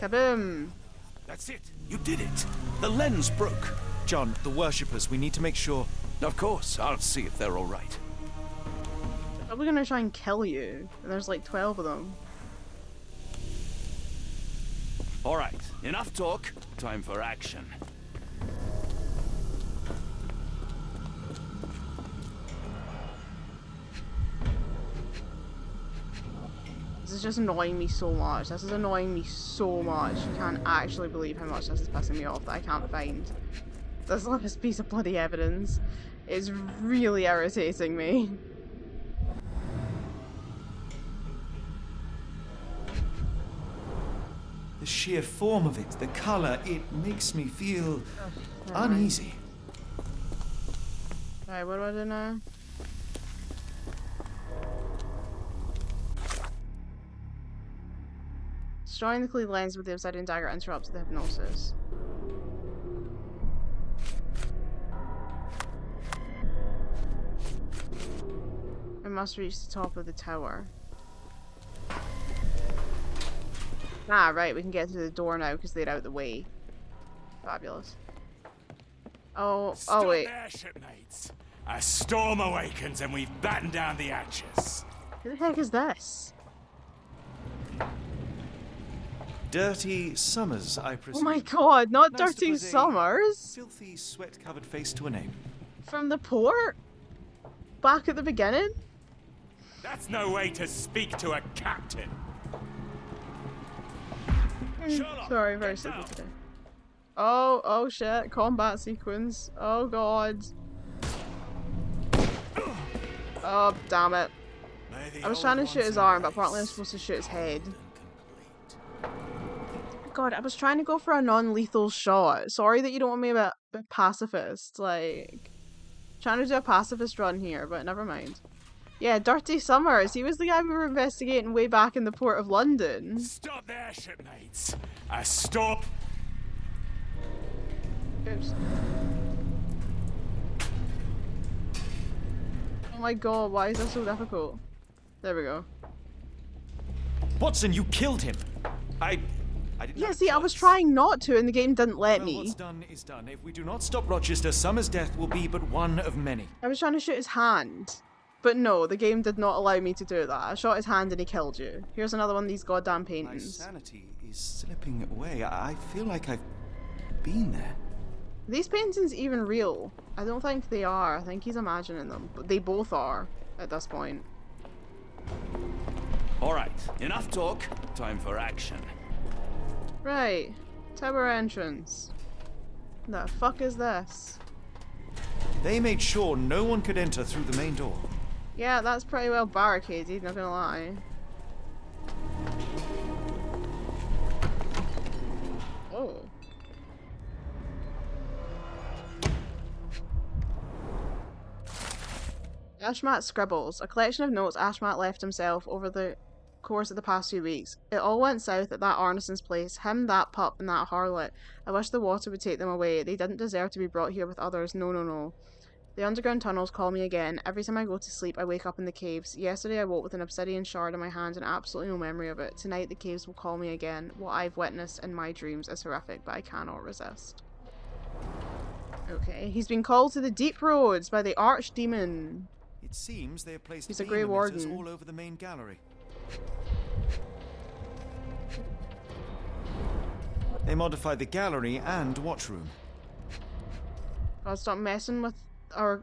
Kaboom! That's it. You did it. The lens broke. John, the worshippers, we need to make sure... Of course. I'll see if they're all right. They're probably gonna try and kill you. And there's like 12 of them. All right. Enough talk. Time for action. This is just annoying me so much. This is annoying me so much. You can't actually believe how much this is pissing me off that I can't find this last piece of bloody evidence. It's really irritating me. The sheer form of it, the colour, it makes me feel uneasy. Right, what do I do now? Destroying the Khalid lens with the obsidian dagger interrupts the hypnosis. I must reach the top of the tower. Ah, right, we can get through the door now because they're out the way. Fabulous. Oh wait. There, shipmates. A storm awakens and we've battened down the hatches. Who the heck is this? Dirty Summers, I Oh presume. my god, not Most Dirty was a Summers! Filthy, sweat-covered face to a name. From the port? Back at the beginning? That's no way to speak to a captain. Sherlock, Sorry, very get sleepy down. today. Oh shit, combat sequence. Oh god. Oh, damn it. May the I was old trying to ones shoot his in arm, but apparently I'm grace supposed to shoot his head. and complete. God, I was trying to go for a non-lethal shot. Sorry that you don't want me a bit pacifist. Like, trying to do a pacifist run here, but never mind. Yeah, Dirty Summers. He was the guy we were investigating way back in the port of London. Stop there, shipmates. A stop. Oops. Oh my god, why is this so difficult? There we go. Watson, you killed him! I didn't Yeah, have a see, I was choice. trying not to, and the game didn't let Well, me. what's done is done. If we do not stop Rochester, Summer's death will be but one of many. I was trying to shoot his hand. But no, the game did not allow me to do that. I shot his hand and he killed you. Here's another one of these goddamn My paintings. sanity is slipping away. I feel like I've been there. Are these paintings even real? I don't think they are. I think he's imagining them. But they both are at this point. Alright, enough talk. Time for action. Right. Tower entrance. The fuck is this? They made sure no one could enter through the main door. Yeah, that's pretty well barricaded, not gonna lie. Oh. Ashmat's scribbles, a collection of notes Ashmat left himself over the course of the past few weeks. It all went south at that Arneson's place. Him, that pup, and that harlot. I wish the water would take them away. They didn't deserve to be brought here with others. No, no, no. The underground tunnels call me again. Every time I go to sleep, I wake up in the caves. Yesterday I woke with an obsidian shard in my hand and absolutely no memory of it. Tonight the caves will call me again. What I've witnessed in my dreams is horrific, but I cannot resist. Okay, he's been called to the deep roads by the archdemon. It seems they have placed He's a beam Grey emitters Warden. all over the main gallery. They modified the gallery and watchroom. God, stop messing with our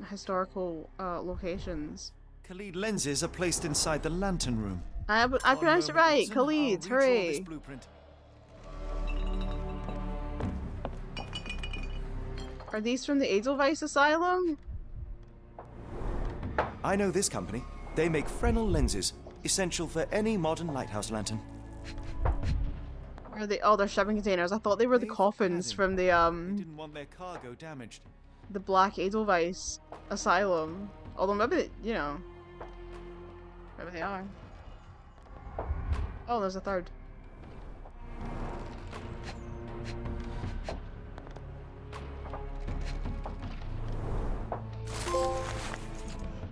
historical locations. Khalid lenses are placed inside the lantern room. I pronounced it One moment, right. Watson. Khalid, I'll redraw this hooray. blueprint. Are these from the Edelweiss Asylum? I know this company. They make Fresnel lenses, essential for any modern lighthouse lantern. Are they? Oh, they're shipping containers. I thought they were the They've coffins cladding. from They didn't want their cargo damaged. the Black Edelweiss Asylum. Although maybe, you know, maybe they are. Oh, there's a third.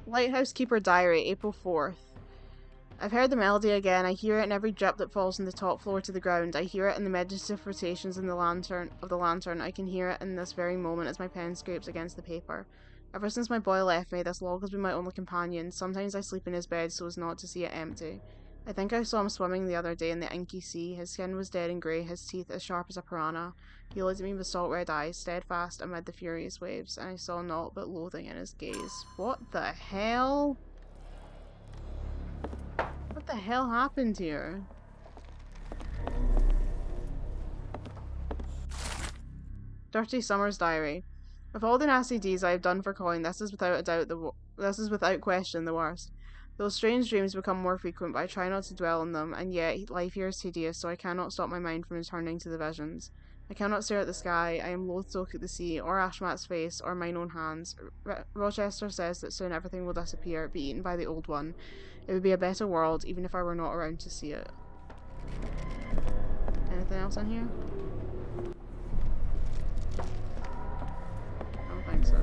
Lighthouse Keeper Diary, April 4th. I've heard the melody again. I hear it in every drip that falls from the top floor to the ground. I hear it in the meditative rotations in the lantern. I can hear it in this very moment as my pen scrapes against the paper. Ever since my boy left me, this log has been my only companion. Sometimes I sleep in his bed so as not to see it empty. I think I saw him swimming the other day in the inky sea. His skin was dead and grey, his teeth as sharp as a piranha. He looked at me with salt red eyes, steadfast amid the furious waves, and I saw naught but loathing in his gaze. What the hell? What the hell happened here? Dirty Summer's Diary. Of all the nasty deeds I have done for Colin, this is without question the worst. Those strange dreams become more frequent, but I try not to dwell on them, and yet life here is tedious, so I cannot stop my mind from returning to the visions. I cannot stare at the sky. I am loath to look at the sea, or Ashmat's face, or mine own hands. Rochester says that soon everything will disappear, be eaten by the old one. It would be a better world, even if I were not around to see it. Anything else in here? I don't think so.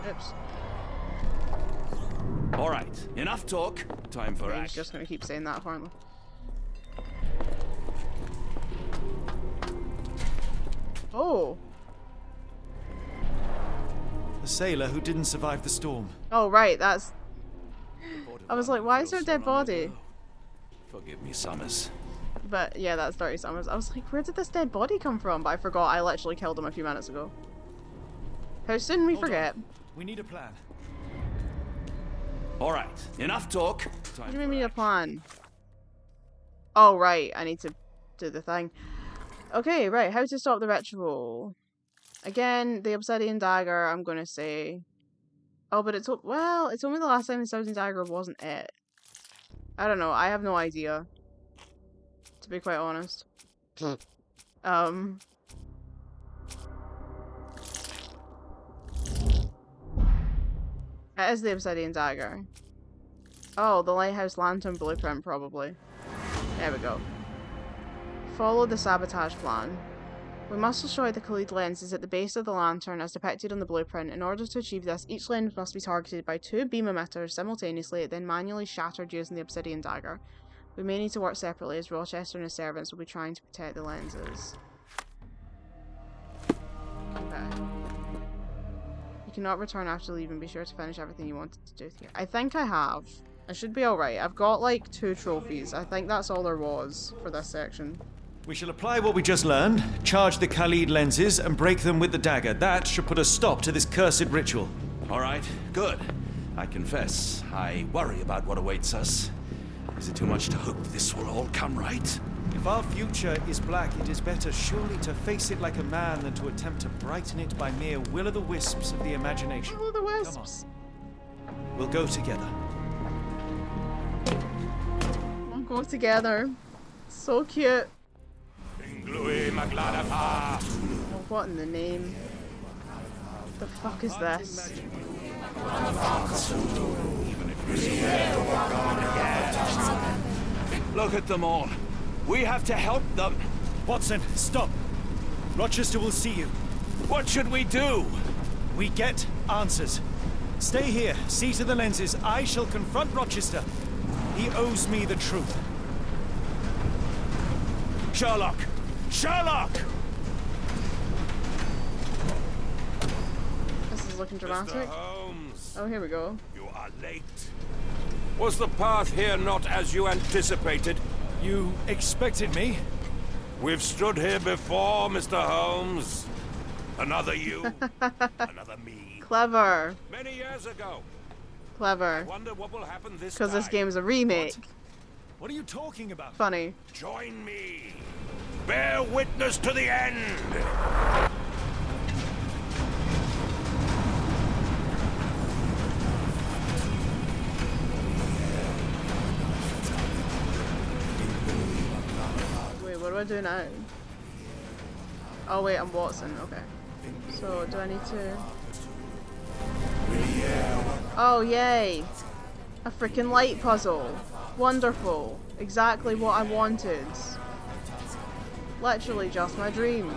Oops. Alright, enough talk. Time for He's action. just gonna keep saying that apparently. Oh! The sailor who didn't survive the storm. Oh, right, that's... I was like, why is there a dead body? Forgive me, Summers. But yeah, that's Dirty Summers. I was like, where did this dead body come from? But I forgot I literally killed him a few minutes ago. How soon we Hold on. forget? We need a plan. All right, enough talk. What do you mean we need a plan? Oh, right. I need to do the thing. Okay, right. How to stop the ritual. Again, the obsidian dagger, I'm going to say. Oh, but it's... Well, it's only the last time the obsidian dagger wasn't it. I don't know. I have no idea. To be quite honest. It is the obsidian dagger. Oh, the lighthouse lantern blueprint, probably. There we go. Follow the sabotage plan. We must destroy the Khalid lenses at the base of the lantern as depicted on the blueprint. In order to achieve this, each lens must be targeted by 2 beam emitters simultaneously, then manually shattered using the obsidian dagger. We may need to work separately as Rochester and his servants will be trying to protect the lenses. Okay. You cannot return after leaving. Be sure to finish everything you wanted to do here. I think I have. I should be alright. I've got like 2 trophies. I think that's all there was for this section. We shall apply what we just learned, charge the Khalid lenses, and break them with the dagger. That should put a stop to this cursed ritual. All right, good. I confess, I worry about what awaits us. Is it too much to hope this will all come right? If our future is black, it is better surely to face it like a man than to attempt to brighten it by mere will-o'-the-wisps of the imagination. Will-o'-the-wisps. Come on. We'll go together. We'll go together. So cute. Oh, what in the name? The fuck is this? Look at them all. We have to help them. Watson, stop. Rochester will see you. What should we do? We get answers. Stay here, see to the lenses. I shall confront Rochester. He owes me the truth. Sherlock! Sherlock! This is looking dramatic. Mr. Holmes, Oh, here we go. you are late. Was the path here not as you anticipated? You expected me? We've stood here before, Mr. Holmes. Another you, another me. Clever. Many years ago. Clever. Wonder what will happen this time. Because this game's a remake. What are you talking about? Funny. Join me. Bear witness to the end. Wait, what do I do now? Oh wait, I'm Watson, okay. So, do I need to... Oh, yay! A freaking light puzzle. Wonderful. Exactly what I wanted. Literally just my dream.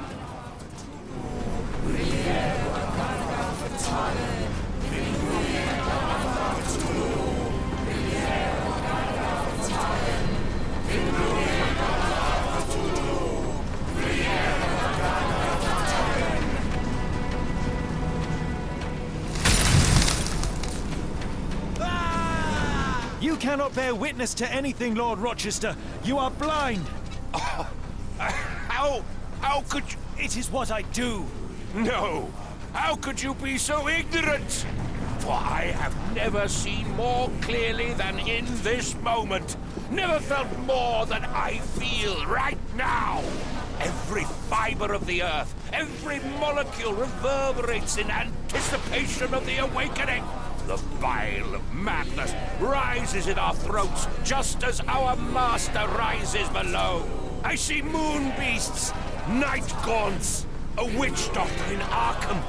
You cannot bear witness to anything, Lord Rochester. You are blind. How could you... It is what I do. No! How could you be so ignorant? For I have never seen more clearly than in this moment. Never felt more than I feel right now. Every fiber of the earth, every molecule reverberates in anticipation of the awakening. The bile of madness rises in our throats just as our master rises below. I see moon beasts, night gaunts, a witch doctor in Arkham.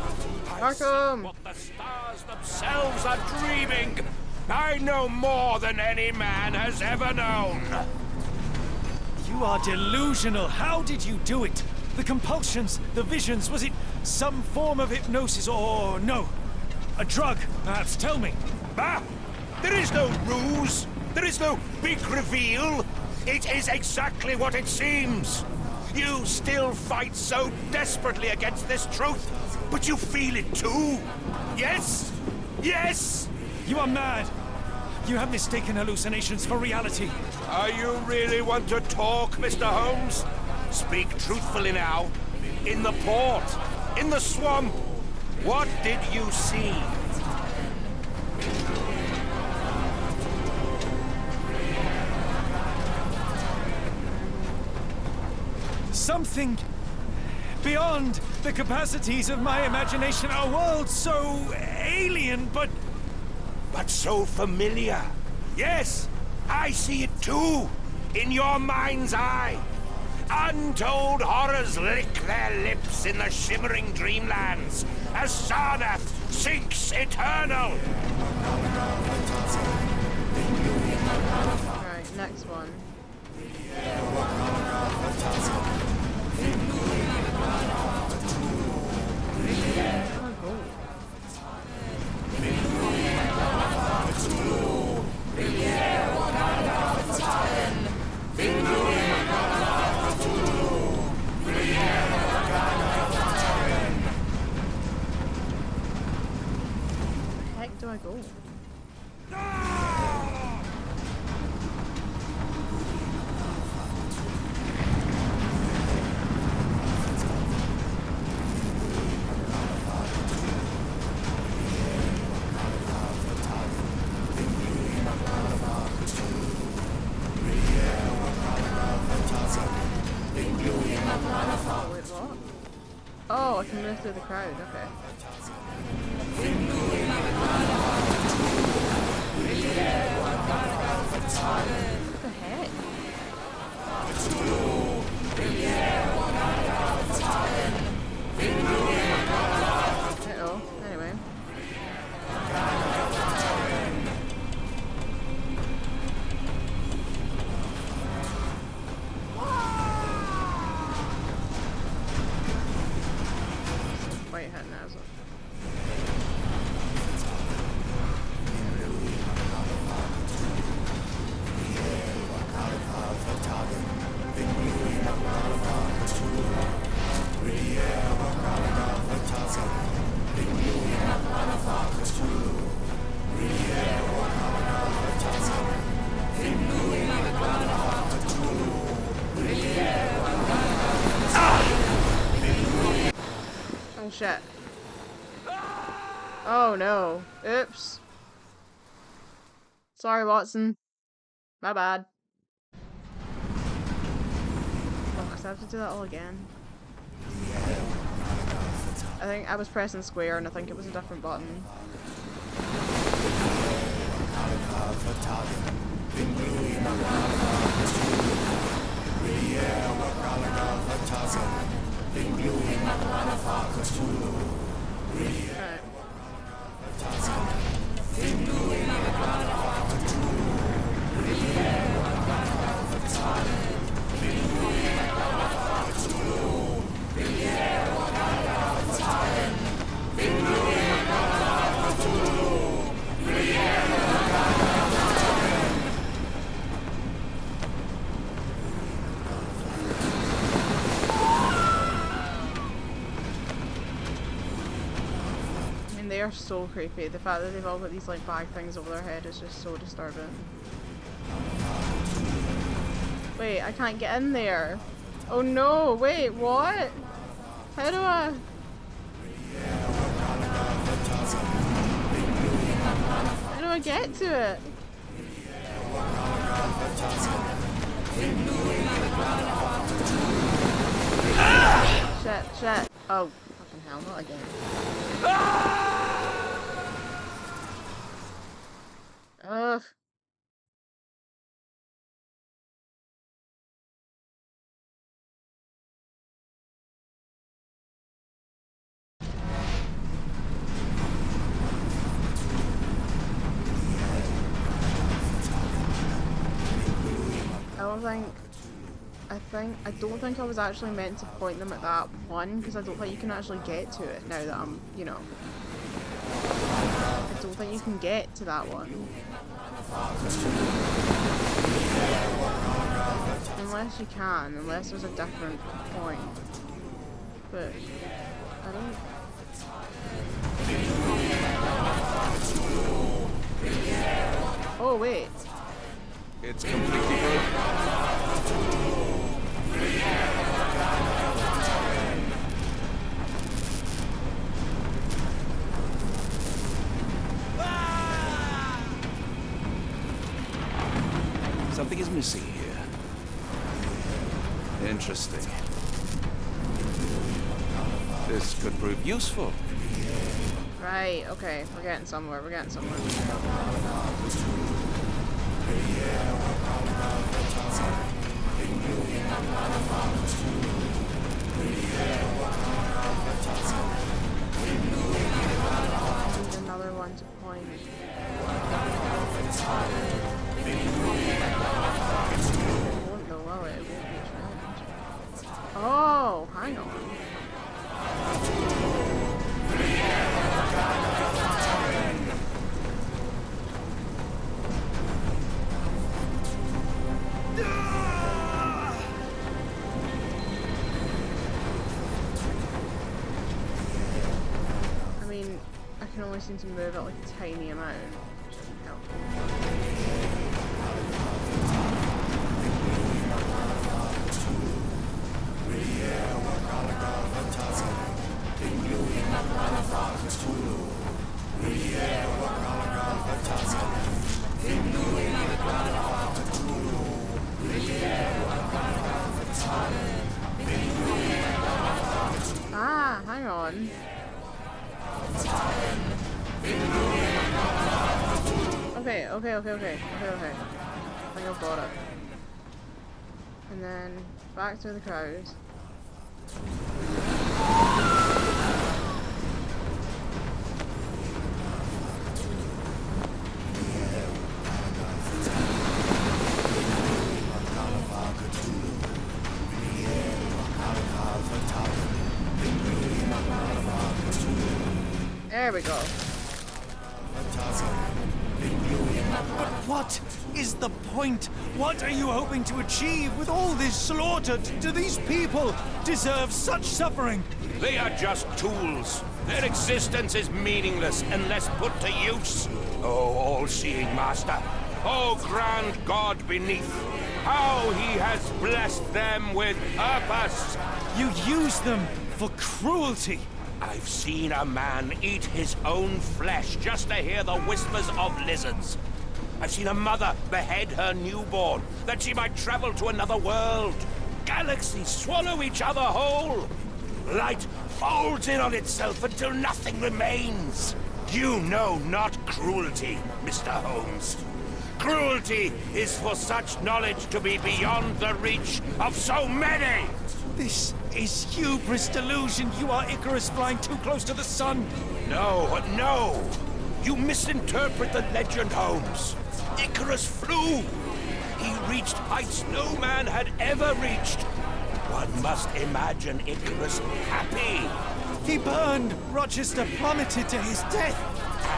I see what the stars themselves are dreaming. I know more than any man has ever known. You are delusional. How did you do it? The compulsions, the visions, was it some form of hypnosis or no? A drug, perhaps, tell me. Ah! There is no ruse. There is no big reveal. It is exactly what it seems. You still fight so desperately against this truth, but you feel it too. Yes? Yes? You are mad. You have mistaken hallucinations for reality. You really want to talk, Mr. Holmes? Speak truthfully now. In the port, in the swamp, what did you see? something beyond the capacities of my imagination. A world so alien, but so familiar. Yes, I see it too, in your mind's eye. Untold horrors lick their lips in the shimmering dreamlands as Sarnath sinks eternal. Alright, next one. Where the heck do I go? Wait, what? Oh, I can move through the crowd, okay. What the heck? Uh-oh, anyway. Wait, head now, so. Oh shit. Oh no. Oops. Sorry, Watson. My bad. Oh, 'cause I have to do that all again. I think I was pressing square and I think it was a different button. Right. They are so creepy. The fact that they've all got these like bag things over their head is just so disturbing. Wait, I can't get in there. Oh no, wait, what? How do I? How do I get to it? Shit, shit. Oh, fucking hell, not again. Ugh. I don't think I was actually meant to point them at that one, because I don't think you can actually get to it now that I'm, you know. I don't think you can get to that one. Unless you can, unless there's a different point. But, I don't... Oh, wait. It's completely broken. Something is missing here. Interesting. This could prove useful. Right, okay. We're getting somewhere. We're getting somewhere. Need another one to point. It won't go well, it won't be trained. Oh, hang on. I mean, I can only seem to move it like a tiny amount. Ah, hang on. Okay. I think I've got it. And then back to the crowd. There we go. But what is the point? What are you hoping to achieve with all this slaughter? Do these people deserve such suffering? They are just tools. Their existence is meaningless unless put to use. Oh, all-seeing master. Oh, grand God beneath. How he has blessed them with purpose. You use them for cruelty. I've seen a man eat his own flesh just to hear the whispers of lizards. I've seen a mother behead her newborn that she might travel to another world. Galaxies swallow each other whole. Light folds in on itself until nothing remains. You know not cruelty, Mr. Holmes. Cruelty is for such knowledge to be beyond the reach of so many. This is hubris delusion. You are Icarus flying too close to the sun. No. You misinterpret the legend, Holmes. Icarus flew. He reached heights no man had ever reached. One must imagine Icarus happy. He burned. Rochester plummeted to his death.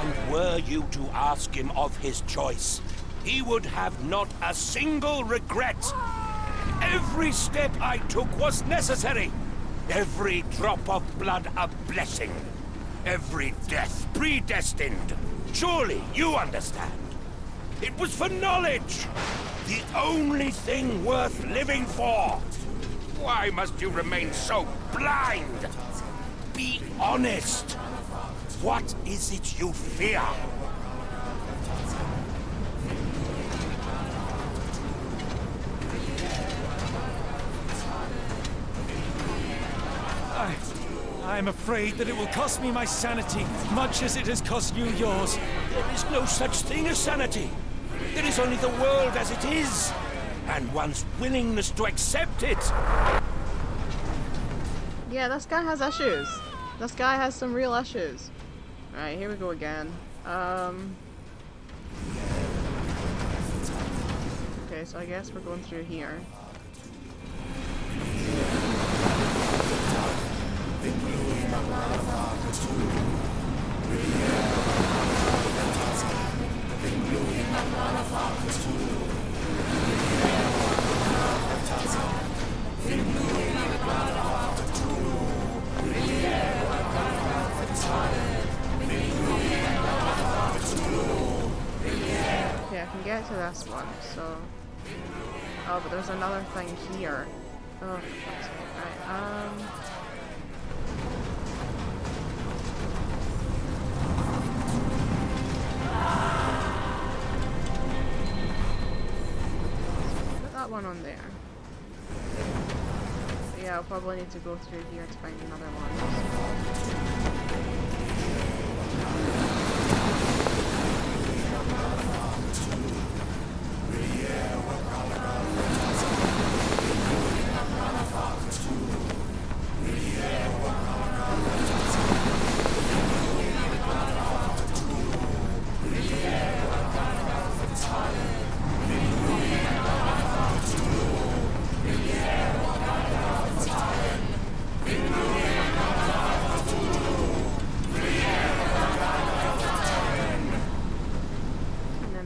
And were you to ask him of his choice, he would have not a single regret. Every step I took was necessary. Every drop of blood a blessing. Every death predestined. Surely you understand. It was for knowledge. The only thing worth living for. Why must you remain so blind? Be honest. What is it you fear? I'm afraid that it will cost me my sanity, much as it has cost you yours. There is no such thing as sanity. There is only the world as it is, and one's willingness to accept it. Yeah, this guy has issues. This guy has some real issues. Alright, here we go again. Okay, so I guess we're going through here. Okay, I can get to this one, so... Oh, but there's another thing here. Oh, for fuck's sake. Right, put that one on there. Yeah, I'll probably need to go through here to find another one.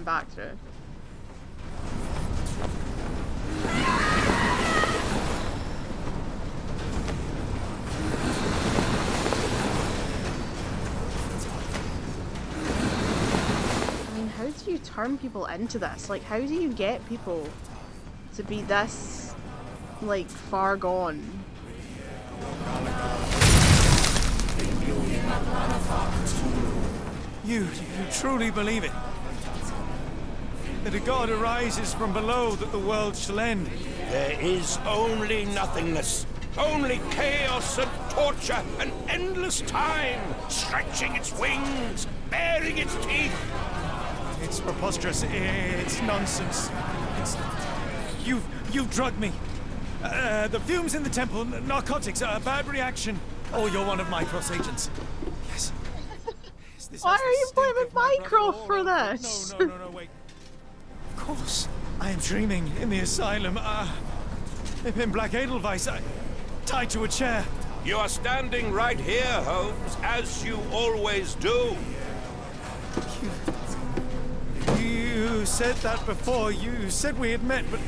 Back through. I mean, how do you turn people into this? Like, how do you get people to be this, like, far gone? You truly believe it? That a god arises from below that the world shall end? There is only nothingness. Only chaos and torture and endless time, stretching its wings, baring its teeth. It's preposterous. It's nonsense. You've drugged me. The fumes in the temple, narcotics, a bad reaction. Oh, you're one of Mycroft's agents. Yes. Why are you blaming Mycroft for this? No, wait. Of course. I am dreaming in the asylum. In Black Edelweiss, tied to a chair. You are standing right here, Holmes, as you always do. You said that before. You said we had met, but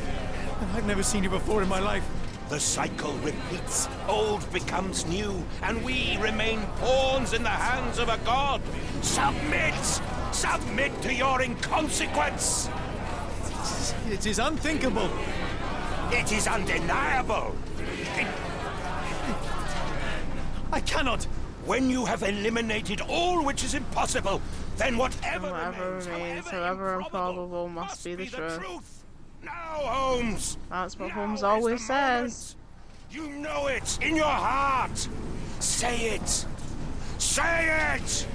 I've never seen you before in my life. The cycle repeats. Old becomes new, and we remain pawns in the hands of a god. Submit! Submit to your inconsequence! It is unthinkable. It is undeniable. I cannot. When you have eliminated all which is impossible, then whatever remains, however improbable, must be the truth. Now, Holmes! That's what Holmes always says. You know it in your heart. Say it. Say it!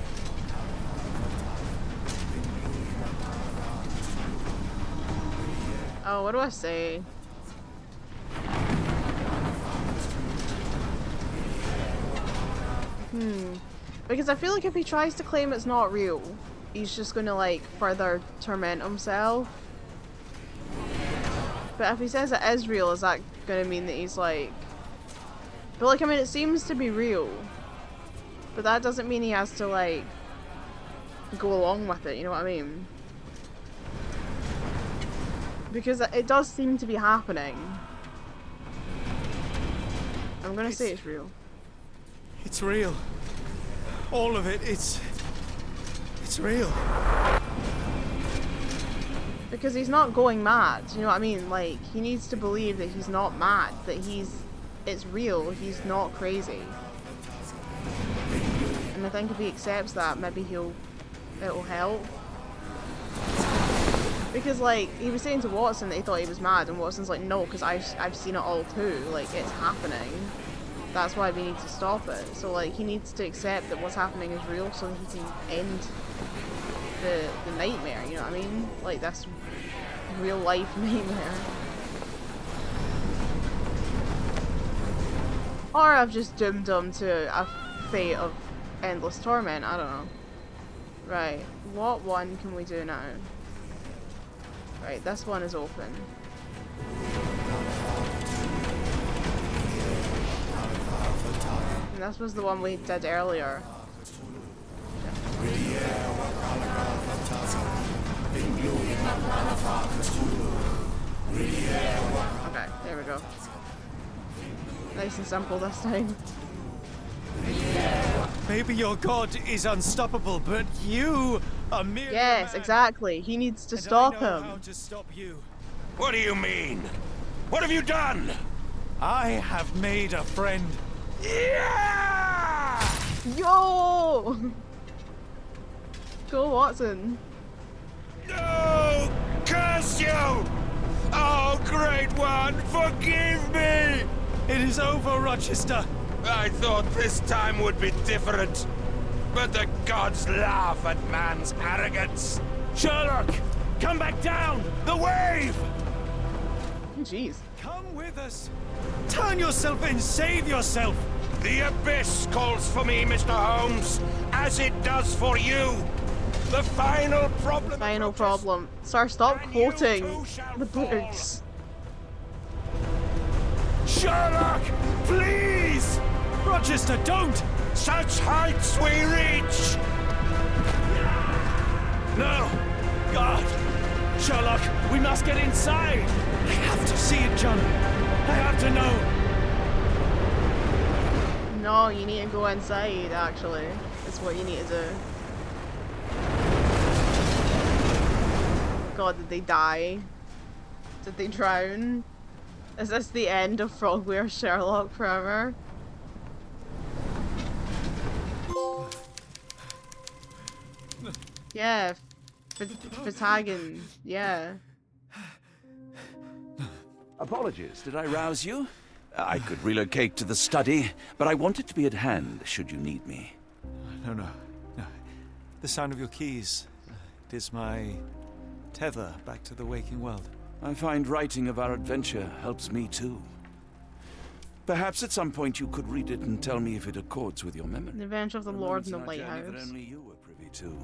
Oh, what do I say? Because I feel like if he tries to claim it's not real, he's just gonna, like, further torment himself. But if he says it is real, is that gonna mean that he's, like... But, like, I mean, it seems to be real. But that doesn't mean he has to, like, go along with it, you know what I mean? Because it does seem to be happening. I'm gonna say it's real. It's real. All of it, it's real. Because he's not going mad, you know what I mean? Like, he needs to believe that he's not mad, that it's real, he's not crazy. And I think if he accepts that, maybe it'll help. Because, like, he was saying to Watson that he thought he was mad, and Watson's like, no, because I've seen it all too, like, it's happening. That's why we need to stop it. So, like, he needs to accept that what's happening is real so he can end the nightmare, you know what I mean? Like, that's real life nightmare. Or I've just doomed him to a fate of endless torment, I don't know. Right, what one can we do now? Right, this one is open. And this was the one we did earlier. Okay, there we go. Nice and simple this time. Maybe your god is unstoppable, but you are merely Yes, exactly. He needs to stop him. How to stop you. What do you mean? What have you done? I have made a friend. Yeah! Yo! Go, Watson. No! Curse you! Oh, great one, forgive me! It is over, Rochester. I thought this time would be different. But the gods laugh at man's arrogance. Sherlock, come back down! The wave! Jeez. Come with us! Turn yourself in, save yourself! The abyss calls for me, Mr. Holmes, as it does for you. The final problem. Final problem. Sir, stop quoting the books. Sherlock, please! Rochester, don't! Such heights we reach! No! God! Sherlock, we must get inside! I have to see it, John! I have to know! No, you need to go inside, actually. That's what you need to do. God, did they die? Did they drown? Is this the end of Frogware Sherlock forever? Yeah, Fatagan, yeah. Apologies, did I rouse you? I could relocate to the study, but I wanted to be at hand should you need me. No. The sound of your keys. It is my tether back to the waking world. I find writing of our adventure helps me too. Perhaps at some point you could read it and tell me if it accords with your memory. The Adventure of the Lord in the Lighthouse. That only you were privy to.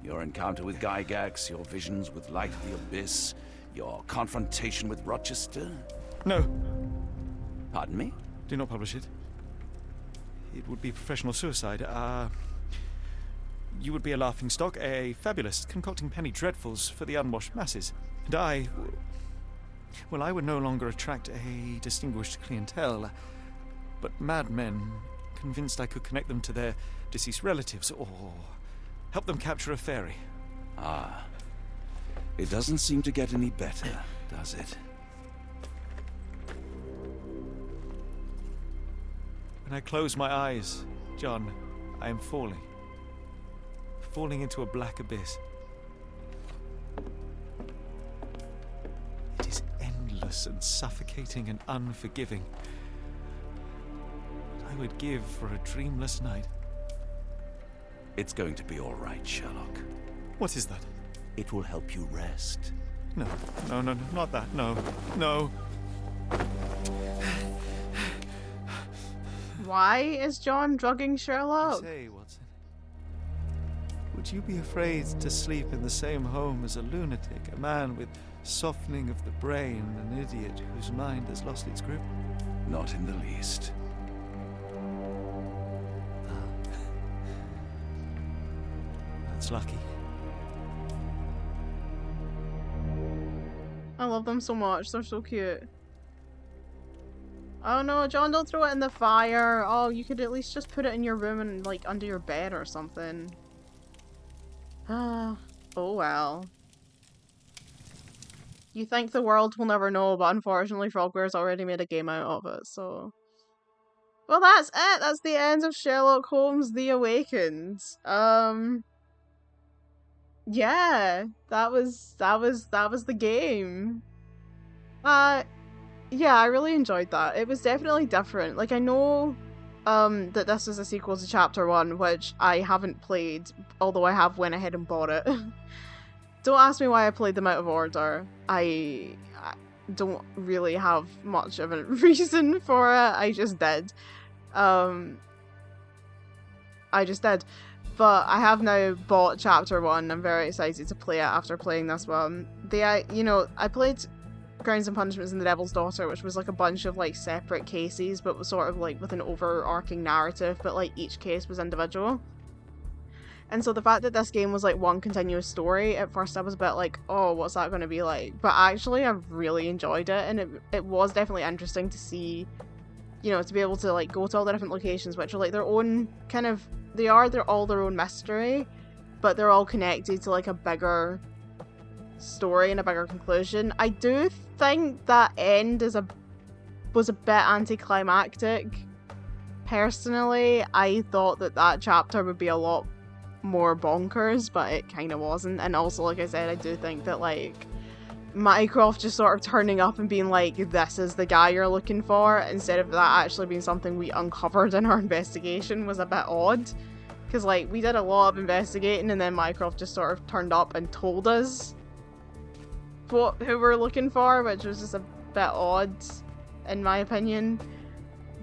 Your encounter with Gygax, your visions with Light of the Abyss, your confrontation with Rochester. No, Pardon me? do not publish it. It would be professional suicide. You would be a laughingstock, a fabulist, concocting penny dreadfuls for the unwashed masses. And I would no longer attract a distinguished clientele, but madmen convinced I could connect them to their deceased relatives or help them capture a fairy. Ah. It doesn't seem to get any better, does it? When I close my eyes, John, I am falling. Falling into a black abyss. It is endless and suffocating and unforgiving. What I would give for a dreamless night. It's going to be all right, Sherlock. What is that? It will help you rest. No, not that. No. Why is John drugging I Sherlock? say, Watson. Would you be afraid to sleep in the same home as a lunatic, a man with softening of the brain, an idiot whose mind has lost its grip? Not in the least. That's lucky. I love them so much. They're so cute. Oh no, John, don't throw it in the fire. Oh, you could at least just put it in your room and, like, under your bed or something. Ah, oh well. You think the world will never know, but unfortunately Frogware's already made a game out of it, so... Well, that's it! That's the end of Sherlock Holmes The Awakened. Yeah, that was the game. Yeah, I really enjoyed that. It was definitely different. Like, I know that this is a sequel to Chapter 1, which I haven't played, although I have went ahead and bought it. Don't ask me why I played them out of order. I don't really have much of a reason for it. I just did. But I have now bought Chapter 1. I'm very excited to play it after playing this one. I played Grounds and Punishments and The Devil's Daughter, which was like a bunch of like separate cases, but was sort of like with an overarching narrative, but like each case was individual. And so the fact that this game was like one continuous story, at first I was a bit like, oh, what's that going to be like? But actually I really enjoyed it, and it was definitely interesting to see, to be able to like go to all the different locations, which are like their own kind of, they're all their own mystery, but they're all connected to like a bigger story and a bigger conclusion. I do think that end was a bit anticlimactic. Personally, I thought that chapter would be a lot more bonkers, but it kind of wasn't. And also, like I said, I do think that like Mycroft just sort of turning up and being like, this is the guy you're looking for, instead of that actually being something we uncovered in our investigation, was a bit odd. Because, like, we did a lot of investigating, and then Mycroft just sort of turned up and told us who we're looking for, which was just a bit odd, in my opinion.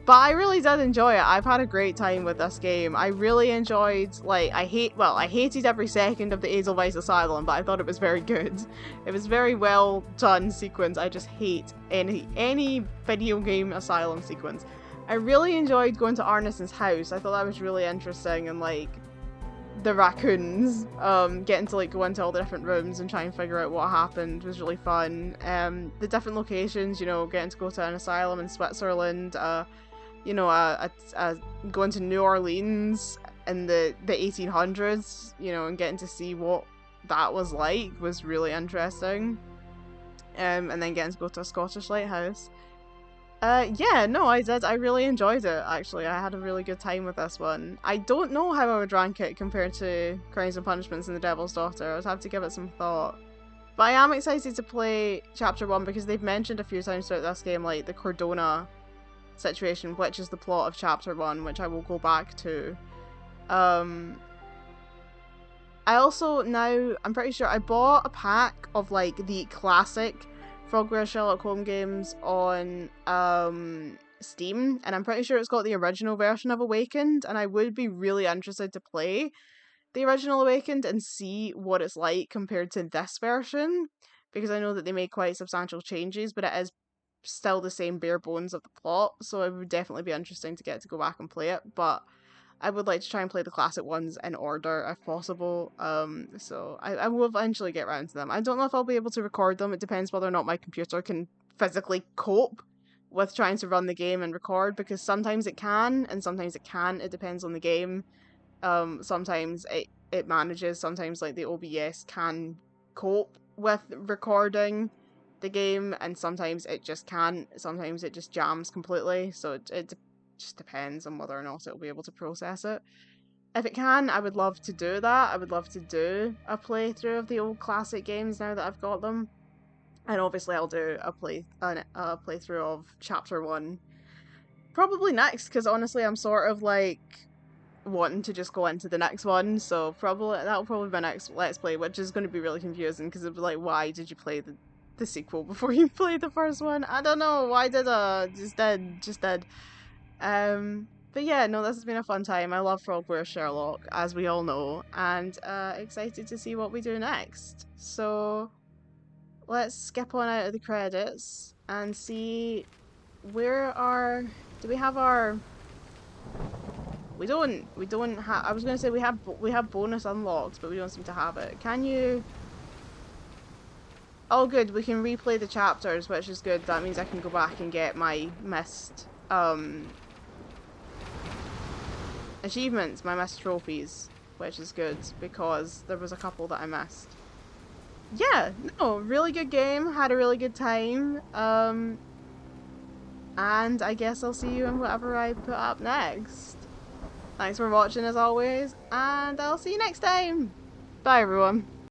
But I really did enjoy it. I've had a great time with this game. I really enjoyed, like, I hated every second of the Edelweiss Asylum, but I thought it was very good. It was very well done sequence. I just hate any video game asylum sequence. I really enjoyed going to Arneson's house. I thought that was really interesting, and like the raccoons, getting to like go into all the different rooms and try and figure out what happened was really fun. The different locations, you know, getting to go to an asylum in Switzerland, you know, going to New Orleans in the 1800s, you know, and getting to see what that was like was really interesting. And then getting to go to a Scottish lighthouse. Yeah, no, I did. I really enjoyed it, actually. I had a really good time with this one. I don't know how I would rank it compared to Crimes and Punishments and The Devil's Daughter. I would have to give it some thought. But I am excited to play Chapter 1 because they've mentioned a few times throughout this game, like, the Cordona situation, which is the plot of Chapter 1, which I will go back to. I also now, I'm pretty sure I bought a pack of, like, the classic Frogware Sherlock Holmes games on Steam, and I'm pretty sure it's got the original version of Awakened, and I would be really interested to play the original Awakened and see what it's like compared to this version, because I know that they made quite substantial changes, but it is still the same bare bones of the plot, so it would definitely be interesting to get to go back and play it, but I would like to try and play the classic ones in order if possible, so I will eventually get around to them. I don't know if I'll be able to record them. It depends whether or not my computer can physically cope with trying to run the game and record, because sometimes it can and sometimes it can't. It depends on the game. Sometimes it manages, sometimes like the OBS can cope with recording the game, and sometimes it just can't. Sometimes it just jams completely, so it just depends on whether or not it'll be able to process it. If it can, I would love to do that. I would love to do a playthrough of the old classic games now that I've got them. And obviously I'll do a playthrough of Chapter 1 probably next, because honestly I'm sort of like wanting to just go into the next one, so that'll probably be my next Let's Play, which is going to be really confusing because it'll be like, why did you play the sequel before you played the first one? I don't know, why did I? Just did. But yeah, no, this has been a fun time. I love Frogware Sherlock, as we all know, and excited to see what we do next. So let's skip on out of the credits and see do we have our... We don't have... I was going to say we have bonus unlocked, but we don't seem to have it. Can you... Oh good, we can replay the chapters, which is good. That means I can go back and get my missed achievements, my missed trophies, which is good because there was a couple that I missed. Yeah, no, really good game, had a really good time, and I guess I'll see you in whatever I put up next. Thanks for watching as always, and I'll see you next time. Bye everyone.